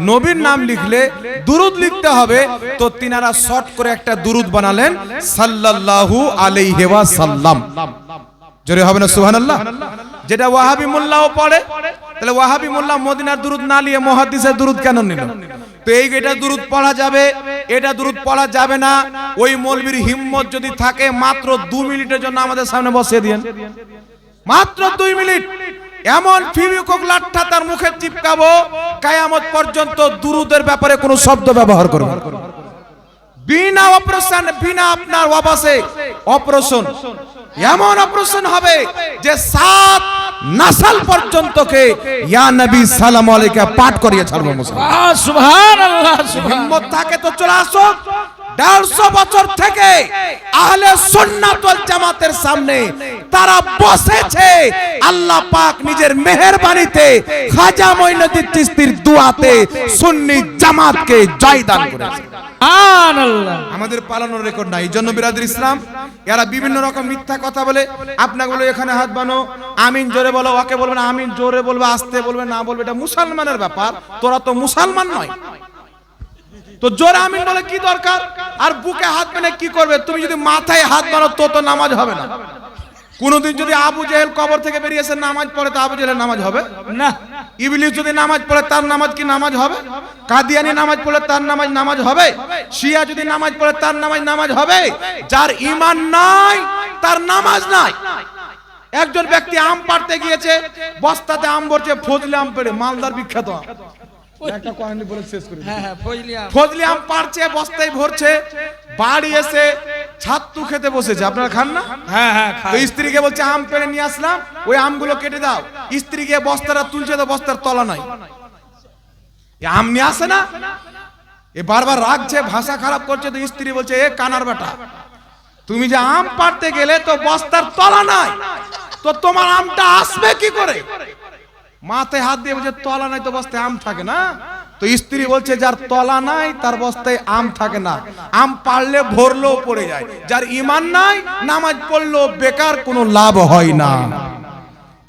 নবীর নাম লিখলে দুরুদ লিখতে হবে, তো তিনারা শর্ট করে একটা দুরুদ বানালেন সাল্লাল্লাহু আলাইহি ওয়াসাল্লাম। জোরে হবে না সুবহানাল্লাহ? যেটা ওয়াহাবি মোল্লাও পড়ে, তাহলে ওয়াহাবি মোল্লা মদিনার দুরুদ না নিয়ে মুহাদ্দিসের দুরুদ কেন নিল? তো এটা দুরুদ পড়া যাবে, এটা দুরুদ পড়া যাবে না। ওই মৌলবীর হিম্মত যদি থাকে মাত্র 2 মিনিটের জন্য আমাদের সামনে বসিয়ে দিয়েন, মাত্র 2 মিনিট। এমন ফিবিকক লাঠা তার মুখে চিপকাবো কিয়ামত পর্যন্ত দুরুদের ব্যাপারে কোনো শব্দ ব্যবহার করব না। বিনা অপারেশন, বিনা আপনার ওয়াবাসে অপারেশন, এমন অপারেশন হবে যে 7 নাসাল পর্যন্তকে ইয়া নবী সালাম আলাইকা পাঠ করিয়ে ছাড়বো মুসলমান। সুবহানাল্লাহ। হিম্মত থাকে তো চলে আসো। 150 বছর থেকে আহলে সুন্নাত ওয়াল জামাতের সামনে তারা বসেছে, আল্লাহ পাক নিজের মেহেরবানিতে খাজা মঈনুদ্দিন চিশতির দুআতে সুন্নি জামাতকে জয়দান করেছে। আমাদের পালানোর রেকর্ড নাই। এই জন্য বিরাদর ইসলাম এরা বিভিন্ন রকম মিথ্যা কথা বলে। আপনাকে বলে এখানে হাত বানো, আমিন জোরে বলো, ওকে বলবে না আমিন জোরে বলবে, আস্তে বলবে, না বলবে, এটা মুসলমানের ব্যাপার, তোরা তো মুসলমান নয়। তো জোরে আমিন বলে কি দরকার? আর বুকে হাত বানে কি করবে? তুমি যদি মাথায় হাত বানো তো নামাজ হবে না। কোনদিন যদি আবু জেহেল কবর থেকে বেরিয়ে এসে নামাজ পড়ে তো আবু জেহেলের নামাজ হবে না। ইবলিস যদি নামাজ পড়ে তার নামাজ কি নামাজ হবে? কাদিয়ানি নামাজ পড়লে তার নামাজ হবে? শিয়া যদি নামাজ পড়ে তার নামাজ হবে? যার ঈমান নাই তার নামাজ নাই। একজন ব্যক্তি আম পাড়তে গিয়েছে, বস্তাতে আম ভরছে, ফজলি আম পেড়ে, মালদার বিখ্যাত আম। একটা কাহিনী বলে শেষ করি। ফজলি আম পাড়ছে, বস্তায় ভরছে, বাড়ি এসে ছাত্তু খেতে বসেছে। আপনারা খান না? তো স্ত্রীকে বলছে আম পেড়ে নিয়ে আসলাম, ওই আমগুলো কেটে দাও। স্ত্রী গিয়ে বস্তাটা তুলছে তো বস্তার তলা নাই, আম নিয়ে আসে না। এ বারবার রাগছে, ভাষা খারাপ করছে। তো স্ত্রী বলছে এ কানার বেটা, তুমি যে আম পাড়তে গেলে তো বস্তার তলা নাই, তো তোমার আমটা আসবে কি করে? মাথায় হাত দিয়ে বলছে তলা নাই তো বস্তায় আম থাকে না। তো স্ত্রী বলছে যার তলা নাই তার বস্তায় আম থাকে না, আম পারলে ভরলেও পড়ে যায়। যার ঈমান নাই নামাজ পড়লেও বেকার, কোনো লাভ হয় না।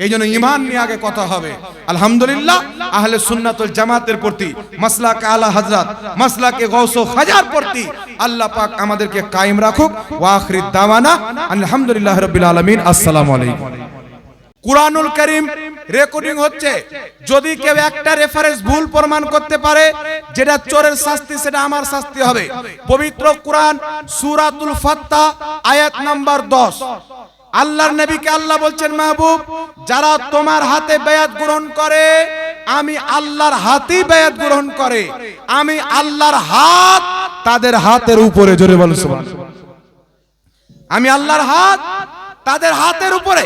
এই জন্য ঈমান নিয়ে আগে কথা হবে। আলহামদুলিল্লাহ আহলে সুন্নাত ওয়াল জামাতের প্রতি, মাসলাক আলা হযরত, মাসলাকে গাউস ও খাজার প্রতি আল্লাহ পাক আমাদেরকে কায়েম রাখুক। ওয়া আখির দাওয়ানা আলহামদুলিল্লাহি রাব্বিল আলামিন। আসসালামু আলাইকুম। কুরআনুল কারীম রেকর্ডিং হচ্ছে, যদি কেউ একটা রেফারেন্স ভুল প্রমাণ করতে পারে, যেটা চোরের শাস্তি সেটা আমার শাস্তি হবে। পবিত্র কুরআন সূরাতুল ফাত্তাহ আয়াত নাম্বার 10, আল্লাহর নবীকে আল্লাহ বলছেন, মাহবুব, যারা তোমার হাতে বায়াত গ্রহণ করে, আমি আল্লাহর হাতেই বায়াত গ্রহণ করে, আমি আল্লাহর হাত তাদের হাতের উপরে। জোরে বলুন সুবহানাল্লাহ। আমি আল্লাহর হাত তাদের হাতের উপরে।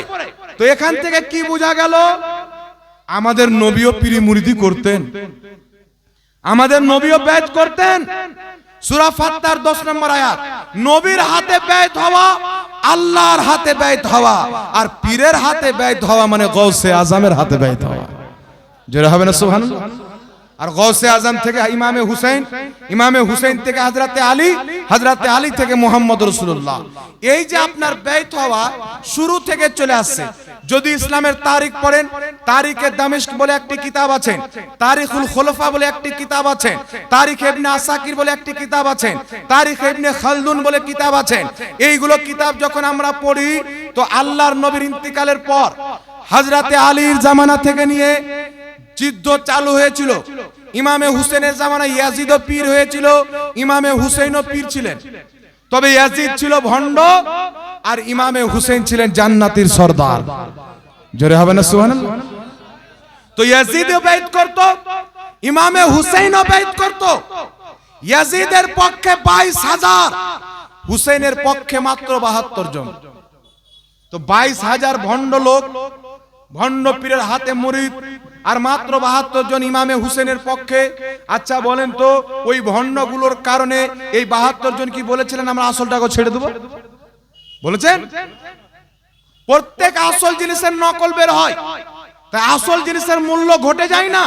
তো এখান থেকে কি বোঝা গেল? আমাদের নবীও পীরি মুরিদি করতেন, আমাদের নবীও বায়াত করতেন। সূরা ফাত্তার 10 নম্বর আয়াত, নবীর হাতে বায়াত হওয়া, আল্লাহর হাতে বায়াত হওয়া, আর পীরের হাতে বায়াত হওয়া মানে গৌসে আজমের হাতে বায়াত হওয়া। জোরে হবে না সুবহানাল্লাহ? আর গৌসে আজম থেকে ইমামে হুসাইন, ইমামে হুসাইন থেকে হযরতে আলী, হযরতে আলী থেকে মুহাম্মদ রাসূলুল্লাহ। এই যে আপনার বায়াত হওয়া শুরু থেকে চলে আসছে। যদি ইসলামের তারিখ পড়েন, তারিখে দামেস্ক বলে একটি কিতাব আছে, তারিখুল খুলাফা বলে একটি কিতাব আছে, তারিখ ইবনে আসাকির বলে একটি কিতাব আছে, তারিখ ইবনে খালদুন বলে কিতাব আছে। এইগুলো কিতাব যখন আমরা পড়ি, তো আল্লাহর নবীর ইন্তিকালের পর হযরতে আলীর জামানা থেকে নিয়ে যুদ্ধ চালু হয়েছিল। ইমামে হুসেনের জামানায় ইয়াজিদও পীর হয়েছিল, ইমামে হুসেনও পীর ছিলেন। তবে ইয়াজিদ ছিল ভণ্ড, আর ইমামে হুসেন ছিলেন জান্নাতের সরদার। জোরে হবে না সুবহানাল্লাহ? তো ইয়াজিদও বাইত করত, ইমামে হুসেনও বাইত করত। ইয়াজিদের পক্ষে 22,000, হুসেনের পক্ষে মাত্র 72 জন। তো 22,000 ভণ্ড লোক, ভণ্ড পীরের হাতে মুরিদ, আর মাত্র 72 জন ইমামে হুসেনের পক্ষে। আচ্ছা বলেন তো, ওই ভণ্ডগুলোর কারণে এই 72 জন কি বলেছিলেন আমরা আসলটাকে ছেড়ে দেব? বলেছেন? প্রত্যেক আসল জিনিসের নকল বের হয়, তাই আসল জিনিসের মূল্য ঘটে যায় না।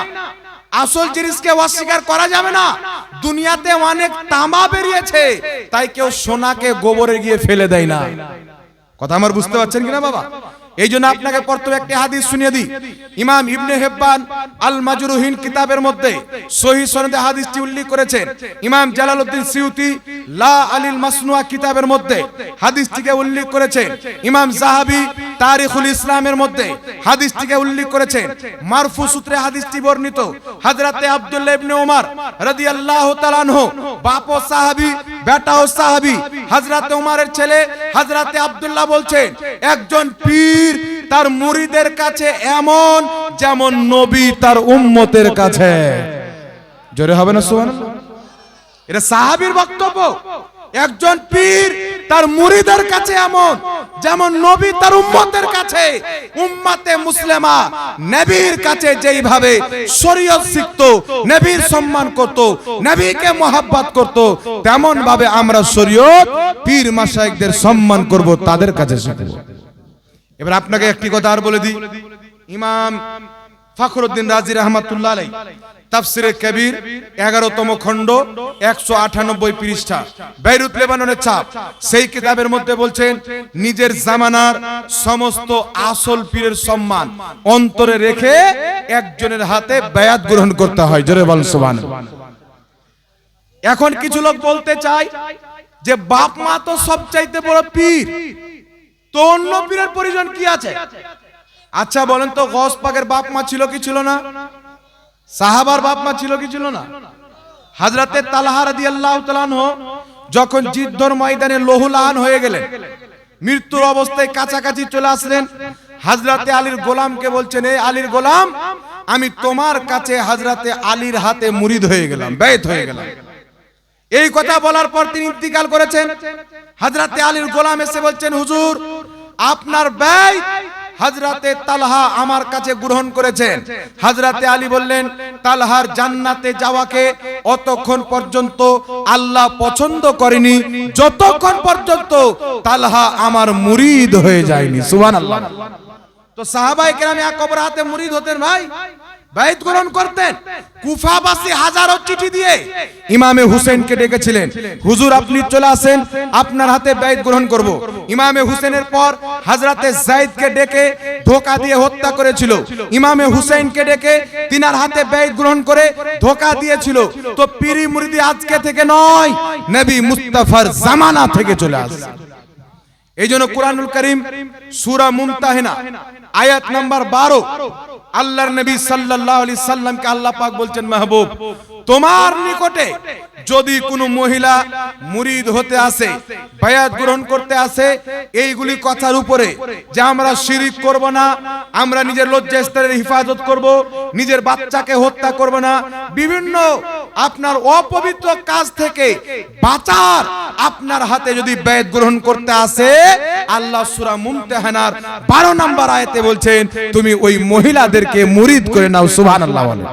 আসল জিনিসকে অস্বীকার করা যাবে না। দুনিয়াতে অনেক তামা বেরিয়েছে, তাই কেউ সোনাকে গোবরে গিয়ে ফেলে দেয় না। কথা আমার বুঝতে পারছেন কিনা বাবা? এই জন্য আপনাকে প্রথমে একটি হাদিস শুনিয়ে দিই। ইমাম ইবনে হিব্বান আল মাজরুহিন কিতাবের মধ্যে সহিহ সনদে হাদিসটি উল্লেখ করেছেন। ইমাম জালালউদ্দিন সিউতি লা আলিল মাসনুয়া কিতাবের মধ্যে হাদিসটিকে উল্লেখ করেছেন। ইমাম যাহাবী তারিখুল ইসলামের মধ্যে হাদিসটিকে উল্লেখ করেছেন। মারফু সূত্রে হাদিসটি বর্ণিত। হযরতে আব্দুল্লাহ ইবনে ওমর রাদিয়াল্লাহু তাআলা আনহু, বাপও সাহাবী বেটাও সাহাবী, হযরতে ওমরের ছেলে হযরতে আব্দুল্লাহ বলছেন, একজন পীর তার মুরিদের কাছে এমন যেমন নবী তার উম্মতের কাছে। জোরে হবে না সুবহানাল্লাহ? এটা সাহাবীর বক্তব্য। একজন পীর তার মুরিদের কাছে এমন যেমন নবী তার উম্মতের কাছে। উম্মতে মুসলিমা নবীর কাছে যেইভাবে শরীয়ত শিখতো, নবীর সম্মান করত, নবীকে মহব্বত করত, তেমন ভাবে আমরা শরীয়ত পীর মাশায়েখদের সম্মান করব, তাদের কাছে শিখব। এবার আপনাকে একটি কথা আর বলে দিই। ইমাম ফখরুদ্দিন রাজি রাহমাতুল্লাহ আলাইহি তাফসিরে কবির 11তম খণ্ড 198 পৃষ্ঠা, বেইরুত লেবাননের ছাপ, সেই কিতাবের মধ্যে বলছেন, নিজের জামানার সমস্ত আসল পীরের সম্মান অন্তরে রেখে একজনের হাতে বায়াত গ্রহণ করতে হয়। জোরে বল সুবহানাল্লাহ। এখন কিছু লোক বলতে চায় যে বাপ মা তো সবচাইতে বড় পীর, তো অন্য পীরের পরিজন কি আছে? আচ্ছা বলেন তো, গওস পাকের বাপ মা ছিল কি ছিল না? সাহাবার বাপ মা ছিল কি ছিল না? হযরতে তালহা রাদিয়াল্লাহু তাআলা আনহু যখন যুদ্ধের ময়দানে লৌহলান হয়ে গেলেন, মৃত্যুর অবস্থায় কাছাকাছি চলে আসলেন, হযরতে আলীর গোলামকে বলছেন, এই আলীর গোলাম, আমি তোমার কাছে হযরতে আলীর হাতে মুরিদ হয়ে গেলাম, বাইত হয়ে গেলাম। এই কথা বলার পর তিনি ইন্তিকাল করেছেন। হযরতে আলীর গোলাম এসে বলছেন, হুজুর, আপনার বাইত হযরতে তালহা আমার কাছে গ্রহণ করেছেন। হযরতে আলী বললেন, তালহার জান্নাতে যাওয়াকে অতক্ষণ পর্যন্ত আল্লাহ পছন্দ করেনি যতক্ষণ পর্যন্ত তালহা আমার মুরিদ হয়ে যায়নি। সুবহানাল্লাহ। তো সাহাবায়ে কেরাম এক অপর হাতে মুরিদ হতেন, ভাই বাইত গ্রহণ করতেন। কুফাবাসী হাজারো চিঠি দিয়ে ইমামে হুসেনকে ডেকেছিলেন, হুজুর আপনি চলে আসেন, আপনার হাতে বাইত গ্রহণ করব। ইমামে হুসেনের পর হযরতে যায়েদকে ডেকে ধোঁকা দিয়ে হত্যা করেছিল। ইমামে হুসেনকে ডেকে তিনার হাতে বাইত গ্রহণ করে ধোঁকা দিয়েছিল। তো পীরি মুরিদি আজকে থেকে নয়, নবী মুস্তাফার জামানা থেকে চলে আসছে। এই জন্য কুরআনুল কারীম সূরা মুমতাহিনা আয়াত নাম্বার 12, আল্লাহর নবী সাল্লাল্লাহু আলাইহি সাল্লামকে আল্লাহ পাক বলছেন, মাহবুব তোমার নিকটে যদি কোনো মহিলা মুরিদ হতে আসে, বায়াত গ্রহণ করতে আসে, এইগুলি কথার উপরে যে আমরা শিরিক করব না, আমরা নিজের লজ্জাস্থানের হিফাজত করব, নিজের বাচ্চাকে হত্যা করব না, বিভিন্ন আপনার অপবিত্র কাজ থেকে বাঁচার আপনার হাতে যদি বায়াত গ্রহণ করতে আসে, আল্লাহ সূরা মুমতাহানার 12 নম্বর আয়াতে বলছেন তুমি ওই মহিলাদেরকে মুরিদ করে নাও। সুবহানাল্লাহ বলেন।